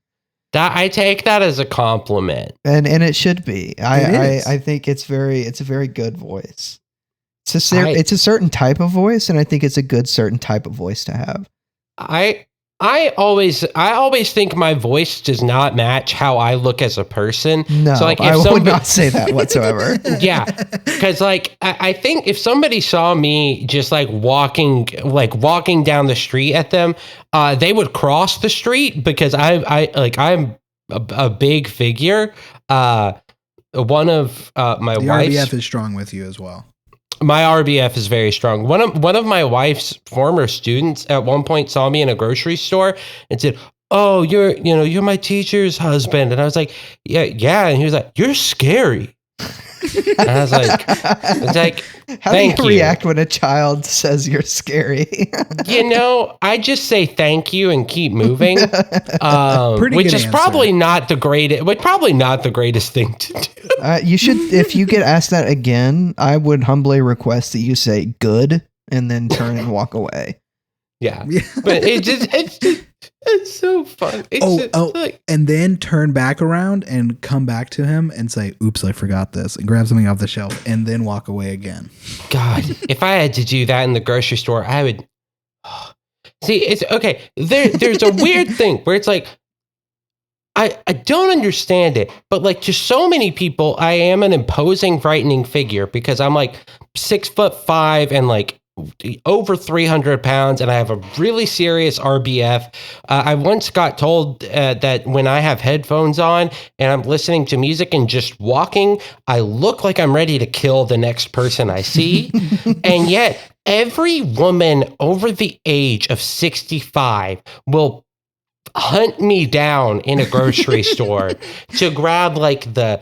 That I take that as a compliment, and it should be. I think it's a very good voice. It's a certain type of voice, and I think it's a good certain type of voice to have. I always think my voice does not match how I look as a person. No, so like, I would not say that whatsoever. Yeah, because like I think if somebody saw me just like walking down the street at them, they would cross the street because I'm a big figure. One of my wife's RBF is strong with you as well. My RBF is very strong. One of my wife's former students at one point saw me in a grocery store and said, "Oh, you're my teacher's husband." And I was like, "Yeah." And he was like, "You're scary." And I was like, how do you react when a child says you're scary? I just say thank you and keep moving. Which is probably not the greatest thing to do. You should, if you get asked that again, I would humbly request that you say good and then turn and walk away. Yeah. But it's just It's so fun. And then turn back around and come back to him and say, "Oops, I forgot this," and grab something off the shelf, and then walk away again. God, if I had to do that in the grocery store, I would. See, it's okay. There's a weird thing where it's like, I don't understand it, but like to so many people, I am an imposing, frightening figure because I'm like 6'5" and like over 300 pounds, and I have a really serious RBF. I once got told that when I have headphones on and I'm listening to music and just walking, I look like I'm ready to kill the next person I see. And yet every woman over the age of 65 will hunt me down in a grocery store to grab like the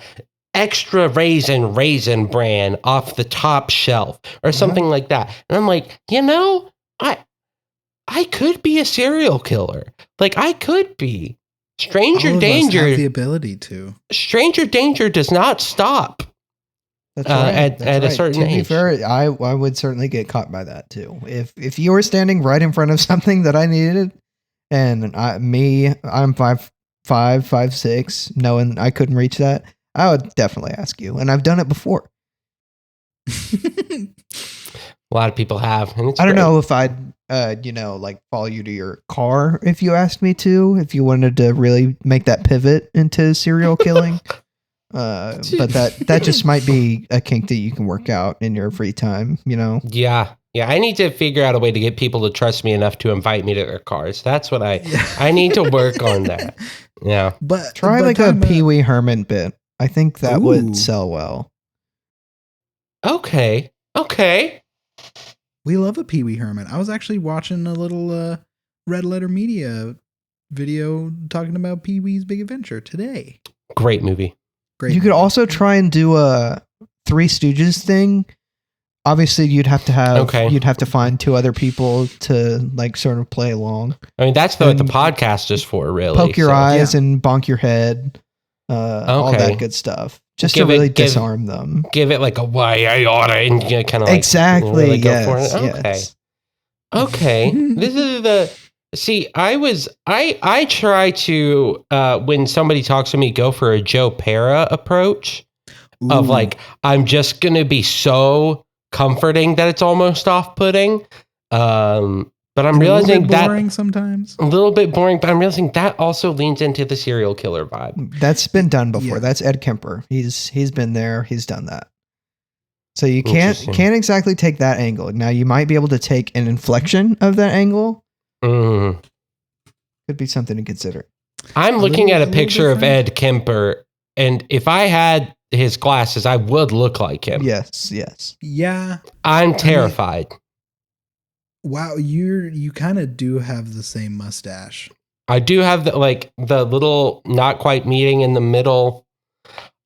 extra raisin brand off the top shelf or something like that. And I'm like, I could be a serial killer. Like I could be. Stranger All of danger. us have the ability to. Stranger danger does not stop. That's right. At a certain to be age. fair, I would certainly get caught by that too. If you were standing right in front of something that I needed, and I'm 5'5", 5'6", knowing I couldn't reach that, I would definitely ask you, and I've done it before. A lot of people have. And it's I don't great. know if I'd, like follow you to your car if you asked me to, if you wanted to really make that pivot into serial killing. But that just might be a kink that you can work out in your free time, Yeah. Yeah, I need to figure out a way to get people to trust me enough to invite me to their cars. That's what I need to work on that. Yeah. But Try like a Pee Wee Herman bit. I think that Ooh. would sell well. Okay. We love a Pee Wee Herman. I was actually watching a little Red Letter Media video talking about Pee Wee's Big Adventure today. Great movie. Great. You could also try and do a Three Stooges thing. Obviously, you'd have to find two other people to like sort of play along. I mean, that's what the podcast is for, really. Poke your eyes and bonk your head. All that good stuff. Just to really disarm them. Give it like a why I oughta and kind of like exactly. Really go Yes, for it. Okay. yes. Okay. This is I try to when somebody talks to me, go for a Joe Pera approach of like, I'm just gonna be so comforting that it's almost off-putting. But I'm realizing that boring sometimes. A little bit boring, but I'm realizing that also leans into the serial killer vibe. That's been done before. Yeah. That's Ed Kemper. He's been there. He's done that. So you can't exactly take that angle. Now you might be able to take an inflection of that angle. Mm. Could be something to consider. I'm looking at a picture of Ed Kemper, and if I had his glasses, I would look like him. Yes. Yeah. I'm terrified. Wow, you kind of do have the same mustache. I do have the little not quite meeting in the middle.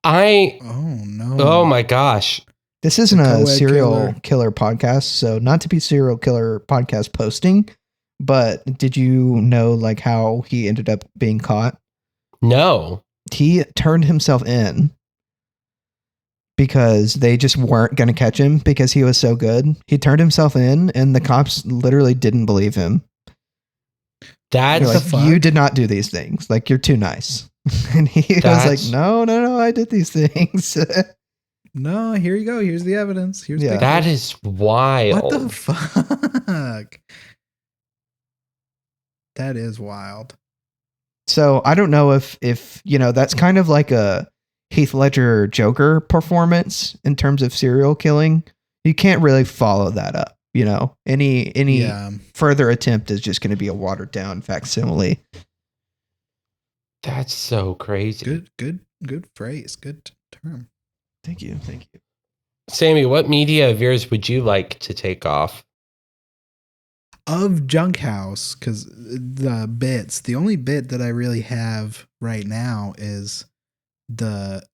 Oh no. Oh my gosh. This isn't a serial killer podcast, so not to be serial killer podcast posting, but did you know like how he ended up being caught? No. He turned himself in because they just weren't going to catch him because he was so good. He turned himself in and the cops literally didn't believe him. That's like, you did not do these things. Like, you're too nice. And he was like, no, I did these things. No, here you go. Here's the evidence. That is wild. What the fuck? That is wild. So I don't know if that's kind of like a Heath Ledger Joker performance in terms of serial killing. You can't really follow that up. Any further attempt is just going to be a watered down facsimile. That's so crazy. Good phrase. Good term. Thank you. Sammy, what media of yours would you like to take off? Of Junk House, because the only bit that I really have right now is the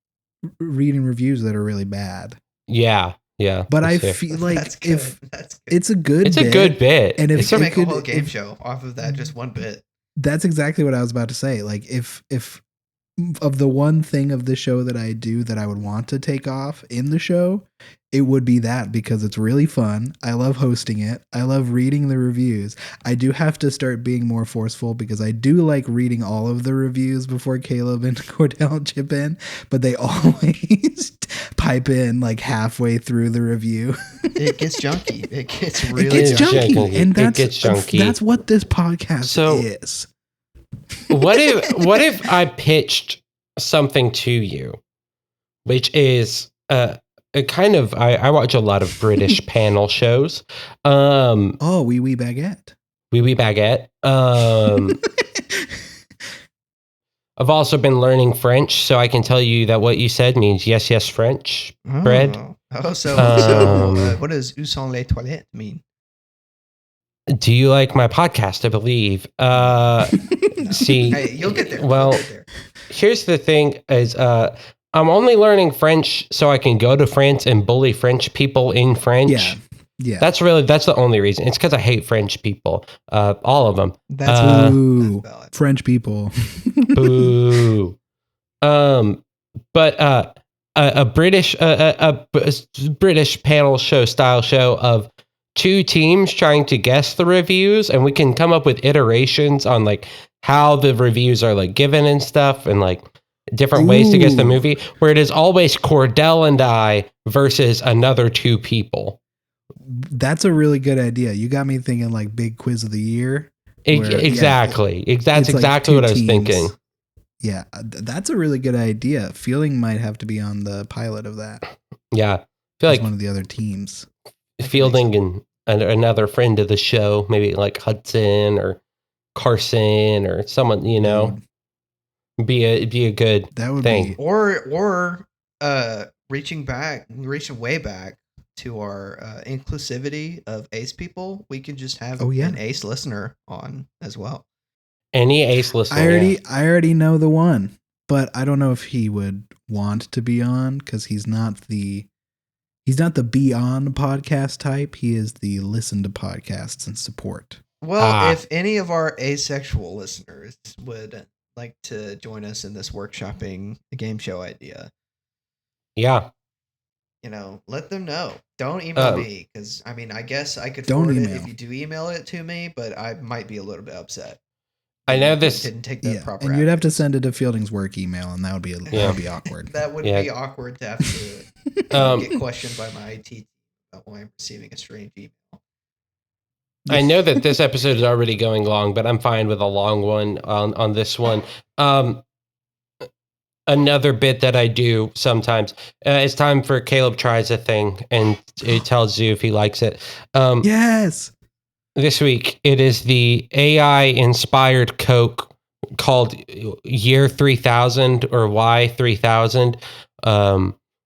reading reviews that are really bad. Yeah. But I feel like that's it's a good a good bit. And if you make a whole game show off of that, just one bit. That's exactly what I was about to say. Like if of the one thing of the show that I do that I would want to take off in the show, it would be that, because it's really fun. I love hosting it. I love reading the reviews. I do have to start being more forceful because I do like reading all of the reviews before Caleb and Cordell chip in, but they always pipe in like halfway through the review. It gets junky. It gets It really gets junky. junky, and It gets junky. that's what this podcast is. What if I pitched something to you, which is a kind of I watch a lot of British panel shows. Oh, wee baguette. Wee baguette. I've also been learning French, so I can tell you that what you said means yes, French bread. So what does "où sont les toilettes" mean? Do you like my podcast? I believe. See, Hey, you'll get there. Well, You'll get there. here's the thing: is I'm only learning French so I can go to France and bully French people in French. Yeah. That's the only reason. It's because I hate French people. All of them. That's Ooh, valid. French people. Boo. But a British panel show style show of two teams trying to guess the reviews, and we can come up with iterations on like how the reviews are like given and stuff, and like different ways to guess the movie, where it is always Cordell and I versus another two people. That's a really good idea. You got me thinking like big quiz of the year. Exactly. That's it's like exactly two what I was teams. thinking. Yeah, that's a really good idea. Fielding might have to be on the pilot of that. Yeah. I feel As like one of the other teams. Fielding and another friend of the show, maybe like Hudson or Carson or someone, be a good That would thing. be Or reaching way back to our inclusivity of ace people, we could just have an ace listener on as well. Any ace listener. I already know the one, but I don't know if he would want to be on because he's not the be on podcast type. He is the listen to podcasts and support. Well, if any of our asexual listeners would like to join us in this workshopping game show idea, yeah, let them know. Don't email me because I guess I could forward it if you do email it to me, but I might be a little bit upset. I know this didn't take the proper. And you'd have to send it to Fielding's work email, and that would be awkward. That would be awkward to have to get questioned by my IT team about why I'm receiving a strange email. I know that this episode is already going long, but I'm fine with a long one on this one. Another bit that I do sometimes, it's time for Caleb tries a thing, and it tells you if he likes it. Yes. This week, it is the AI-inspired Coke called Year 3000 or Y3000.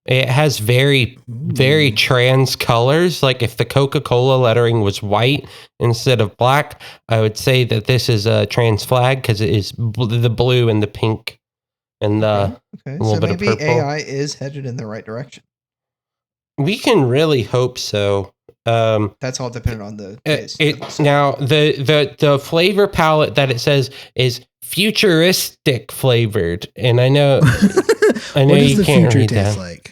It has very, very trans colors. Like if the Coca-Cola lettering was white instead of black, I would say that this is a trans flag because it is the blue and the pink and a little bit of purple. Maybe AI is headed in the right direction. We can really hope so. That's all dependent on the taste. Now the flavor palette that it says is futuristic flavored, and I know you can't read that. Like?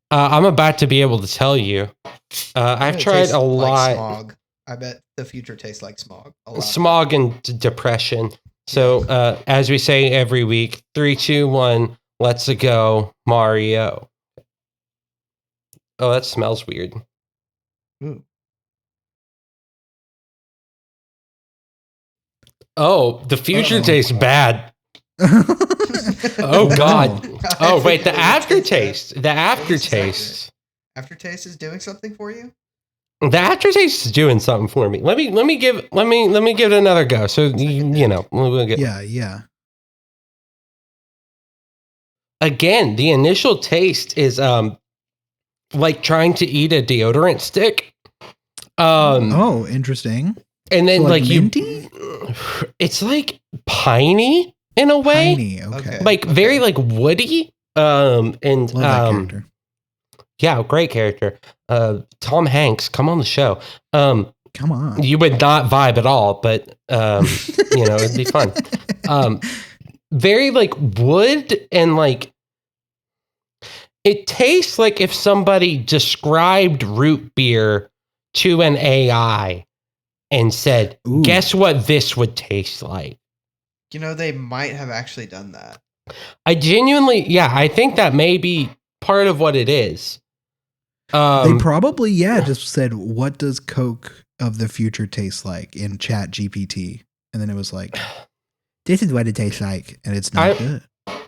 I'm about to be able to tell you. I've tried a lot. Like smog. I bet the future tastes like smog. Smog and depression. So as we say every week, 3, 2, 1, let's go, Mario. Oh, that smells weird. Ooh. Oh, the future tastes bad. Oh God. Oh wait, the aftertaste. The aftertaste. Aftertaste is doing something for you? The aftertaste is doing something for me. Let me give it another go. So we'll get. Yeah. Again, the initial taste is like trying to eat a deodorant stick. Oh, interesting. And then So like minty? It's like piney in a way. Piney, okay. Like very like woody. And Love that character. Yeah, great character. Tom Hanks, come on the show. Come on. You would not vibe at all, but it'd be fun. very like wood and like it tastes like if somebody described root beer to an AI and said, Ooh. guess what this would taste like? They might have actually done that. I genuinely, I think that may be part of what it is. They probably, just said, what does Coke of the future taste like in Chat GPT? And then it was like, this is what it tastes like. And it's not good.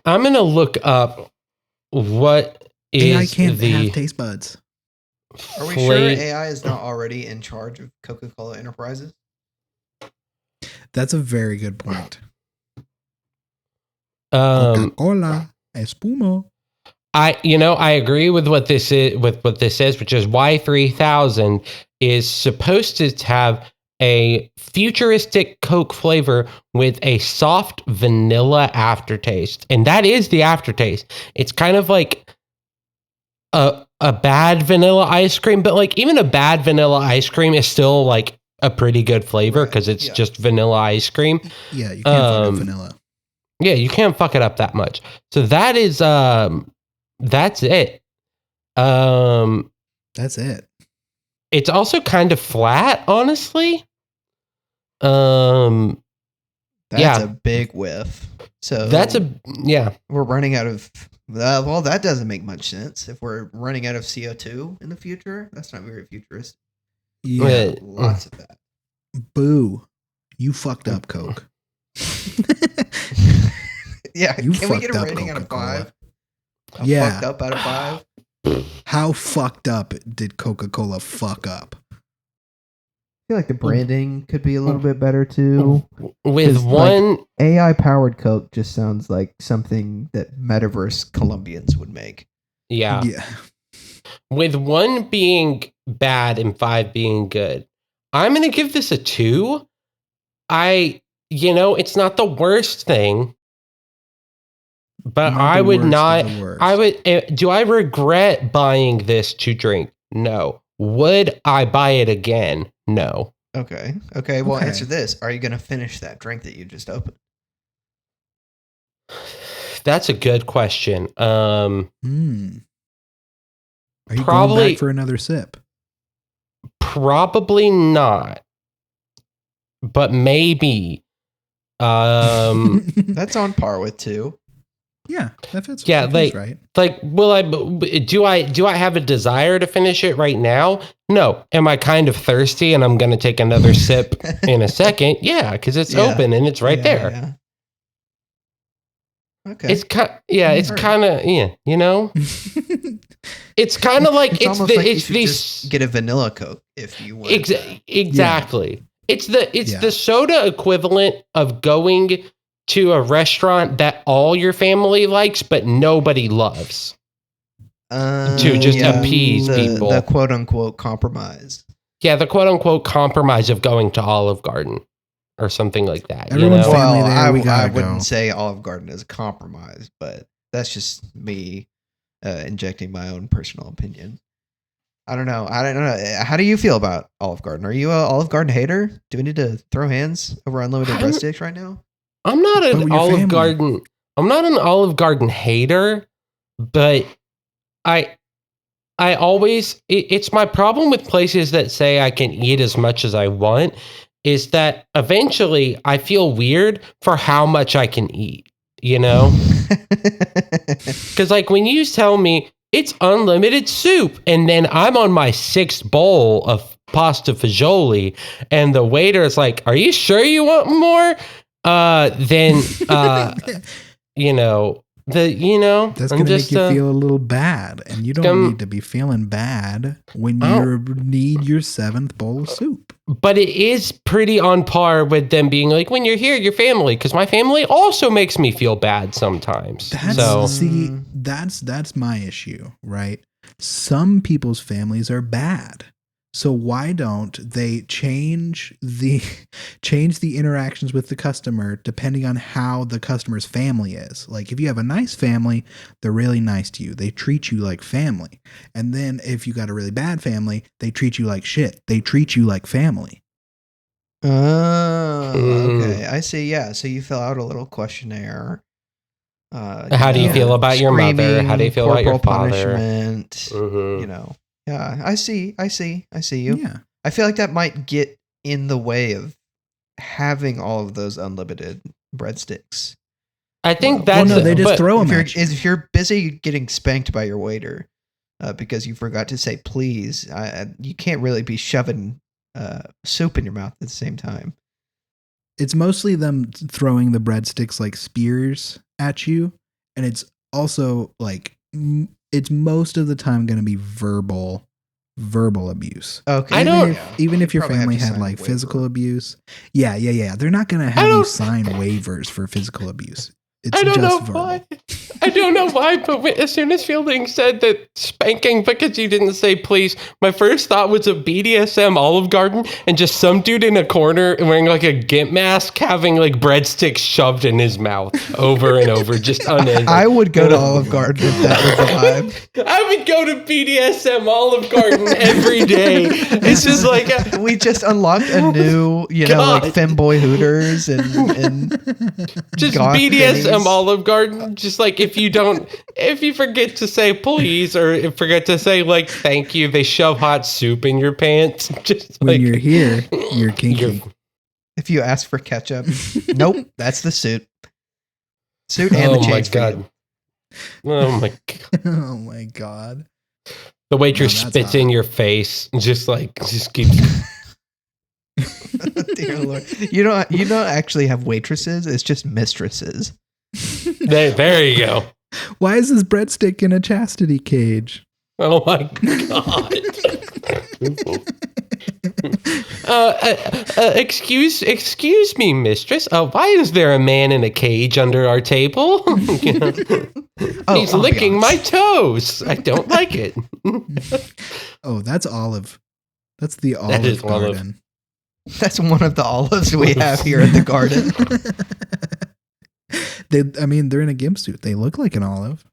I'm going to look up what is AI can't have taste buds. Are we sure AI is not already in charge of Coca-Cola Enterprises? That's a very good point. Coca-Cola Espuma. I agree with what this is, which is Y3000 is supposed to have a futuristic Coke flavor with a soft vanilla aftertaste. And that is the aftertaste. It's kind of like a bad vanilla ice cream, but like even a bad vanilla ice cream is still like a pretty good flavor because it's just vanilla ice cream. Yeah, you can't fuck up vanilla. Yeah, you can't fuck it up that much. So that is that's it. That's it. It's also kind of flat, honestly. That's a big whiff. So we're running out of. Well, that doesn't make much sense. If we're running out of CO2 in the future, that's not very futuristic. Yeah, lots of that. Boo! You fucked up, Coke. Yeah, you can we get a up, rating Coca-Cola. out of 5? Fucked up out of 5? How fucked up did Coca-Cola fuck up? I feel like the branding could be a little bit better too. With one AI powered Coke just sounds like something that metaverse Colombians would make. Yeah. With 1 being bad and 5 being good, I'm going to give this a 2. It's not the worst thing. But I would not. Do I regret buying this to drink? No. Would I buy it again? No. Okay. Well, answer this. Are you going to finish that drink that you just opened? That's a good question. Are you going back for another sip? Probably not. But maybe. That's on par with 2. Yeah, that fits. Yeah, right. Like, do I have a desire to finish it right now? No. Am I kind of thirsty and I'm going to take another sip in a second? Yeah, because it's open and it's right there. Yeah. Okay. It's kind of it's kind of it's kind of like it's just get a vanilla Coke if you want. Exactly. Yeah. It's the soda equivalent of going to a restaurant that all your family likes but nobody loves. To just appease people. The quote unquote compromise. Yeah, the quote unquote compromise of going to Olive Garden or something like that. Everyone's family there. I wouldn't say Olive Garden is a compromise, but that's just me injecting my own personal opinion. I don't know. How do you feel about Olive Garden? Are you a Olive Garden hater? Do we need to throw hands over unlimited breast sticks right now? I'm not an Olive Garden. I'm not an Olive Garden hater, but I always it's my problem with places that say I can eat as much as I want is that eventually I feel weird for how much I can eat, Because like when you tell me it's unlimited soup and then I'm on my 6th bowl of pasta fagioli and the waiter is like, "Are you sure you want more?" Then that's gonna make you feel a little bad, and you don't need to be feeling bad when you need your 7th bowl of soup. But it is pretty on par with them being like, when you're here, your family, because my family also makes me feel bad sometimes. That's my issue, right? Some people's families are bad. So why don't they change the interactions with the customer depending on how the customer's family is? Like if you have a nice family, they're really nice to you. They treat you like family. And then if you got a really bad family, they treat you like shit. They treat you like family. Oh, okay. I see. Yeah. So you fill out a little questionnaire How do you feel about your mother? How do you feel about your corporal father? punishment? You know, yeah, I see you. Yeah. I feel like that might get in the way of having all of those unlimited breadsticks. I think Well, that's no, they just but- throw if them you're, at you. if you're busy getting spanked by your waiter because you forgot to say please, you can't really be shoving soup in your mouth at the same time. It's mostly them throwing the breadsticks like spears at you, and it's also like it's most of the time going to be verbal abuse. Okay, I don't- Even if your Probably have family to had sign a like waiver. physical abuse. Yeah. They're not going to have you don't- sign waivers for physical abuse. It's I don't know just verbal. why. I don't know why, but as soon as Fielding said that spanking because you didn't say please, my first thought was a BDSM Olive Garden and just some dude in a corner wearing like a gimp mask having like breadsticks shoved in his mouth over and over, just unending. I would go to Olive Garden if that was the vibe. I would go to BDSM Olive Garden every day. It's just like We just unlocked a new, God. like femboy Hooters and just goth BDSM Denny's. Olive Garden. Just like if you forget to say please or if forget to say like thank you, they shove hot soup in your pants. Just When like you're here, you're kinky. If you ask for ketchup, nope, that's the suit. Suit and oh the my chains for god. you. Oh my god. Oh my god. The waitress No, that's spits hot. in your face. Just keeps Dear Lord. You don't actually have waitresses, it's just mistresses. there you go. Why is this breadstick in a chastity cage? Oh my god. Excuse me, mistress. Why is there a man in a cage under our table? He's licking ambiance. my toes. I don't like it. Oh, that's Olive. That's the That is Olive Olive. Garden. That's one of the olives we have here at the garden. They're in a gimp suit. They look like an olive.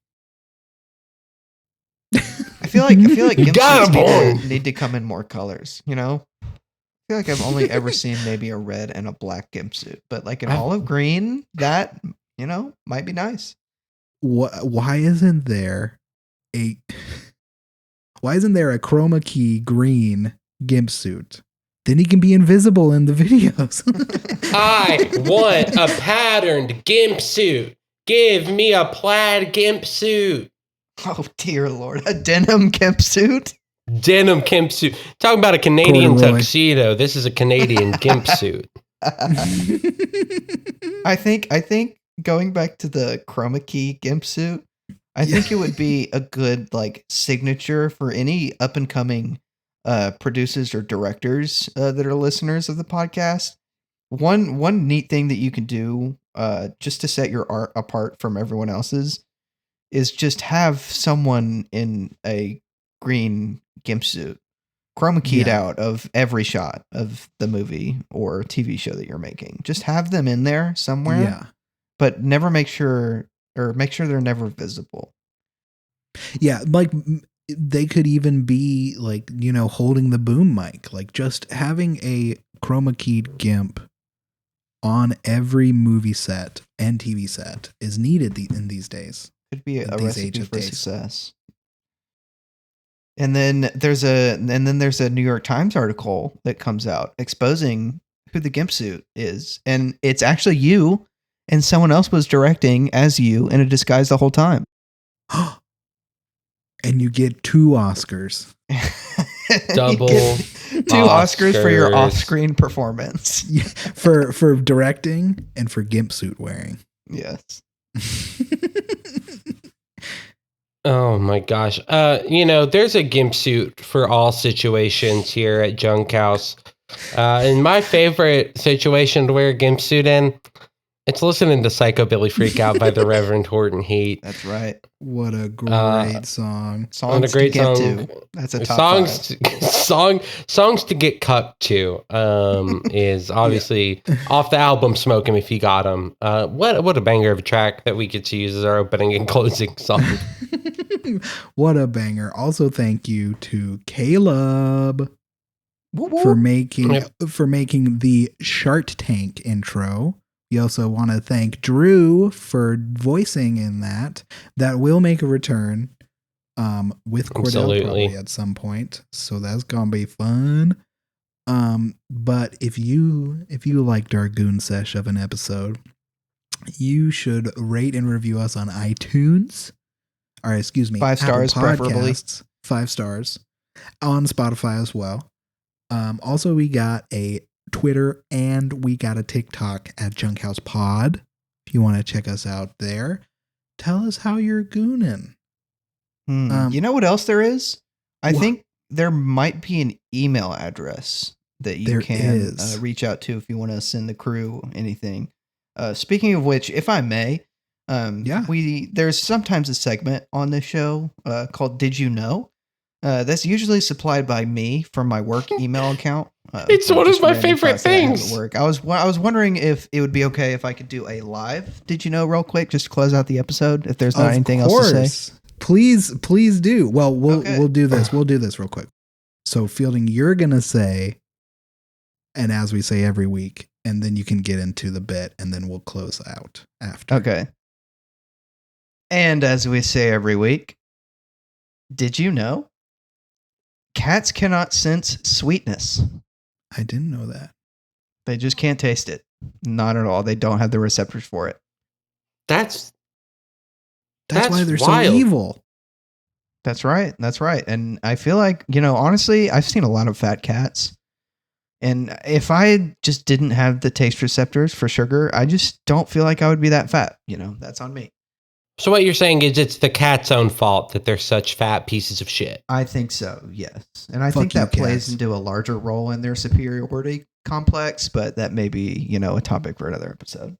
I feel like gimp got suits him, boy. need to come in more colors, I feel like I've only ever seen maybe a red and a black gimp suit, but like an olive green, that, might be nice. Why isn't there a chroma key green gimp suit? Then he can be invisible in the videos. I want a patterned gimp suit. Give me a plaid gimp suit. Oh dear Lord, a denim gimp suit? Denim gimp suit. Talking about a Canadian Corduroy. tuxedo. This is a Canadian gimp suit. I think going back to the chroma key gimp suit, I think it would be a good like signature for any up and coming producers or directors that are listeners of the podcast. One neat thing that you can do just to set your art apart from everyone else's is just have someone in a green gimp suit chroma keyed out of every shot of the movie or TV show that you're making. Just have them in there somewhere. Yeah. But make sure they're never visible. Yeah, like they could even be like, holding the boom mic. Like just having a chroma keyed gimp on every movie set and TV set is needed in these days. Could be a In these recipe age of for days. success. And then there's a New York Times article that comes out exposing who the gimp suit is, and it's actually you, and someone else was directing as you in a disguise the whole time. And you get 2 Oscars. Double You get 2 Oscars for your Oscars. off-screen performance. Yeah, for directing and for gimp suit wearing. Yes. Oh my gosh. There's a gimp suit for all situations here at Junk House. And my favorite situation to wear a gimp suit in, it's listening to Psychobilly Freak Out by the Reverend Horton Heat. That's right. What a great song. Songs And a great to get song. to. That's a top Songs to get cucked to is obviously off the album Smoke 'Em If You Got 'Em. What a banger of a track that we get to use as our opening and closing song. What a banger. Also, thank you to Caleb Whoop, whoop. for making the Shart Tank intro, We also want to thank Drew for voicing in that. That will make a return with Cordell Absolutely. probably at some point. So that's gonna be fun. But if you liked our Goon Sesh of an episode, you should rate and review us on iTunes. Or excuse me, 5 stars Apple preferably. Podcasts, 5 stars. On Spotify as well. Also, we got a Twitter and we got a TikTok at Junkhouse Pod. If you want to check us out there, tell us how you're gooning. You know what else there is? I What? think there might be an email address that you There can is. reach out to if you want to send the crew anything. Speaking of which, if I may, Yeah. there's sometimes a segment on this show called "Did You Know?" That's usually supplied by me from my work email account. It's for one of just my random favorite thoughts that I have at things. work. I was wondering if it would be okay if I could do a live "Did you know?" real quick, just to close out the episode. If there's not anything else to say. Please do. Well, Okay. we'll do this. We'll do this real quick. So, Fielding, you're gonna say, and as we say every week, and then you can get into the bit, and then we'll close out after. Okay. And as we say every week, did you know cats cannot sense sweetness? I didn't know that. They just can't taste it. Not at all. They don't have the receptors for it. That's That's why they're wild. so evil. That's right. That's right. And I feel like, honestly, I've seen a lot of fat cats. And if I just didn't have the taste receptors for sugar, I just don't feel like I would be that fat. That's on me. So what you're saying is it's the cat's own fault that they're such fat pieces of shit. I think so, yes. And I Fuck think you, that plays cats. into a larger role in their superiority complex, but that may be, a topic for another episode.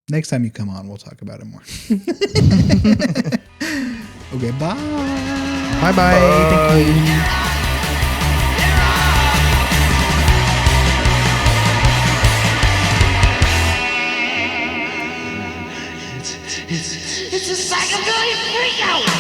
Next time you come on, we'll talk about it more. Okay, bye. Bye-bye. Thank you. It's a psychobilly freakout!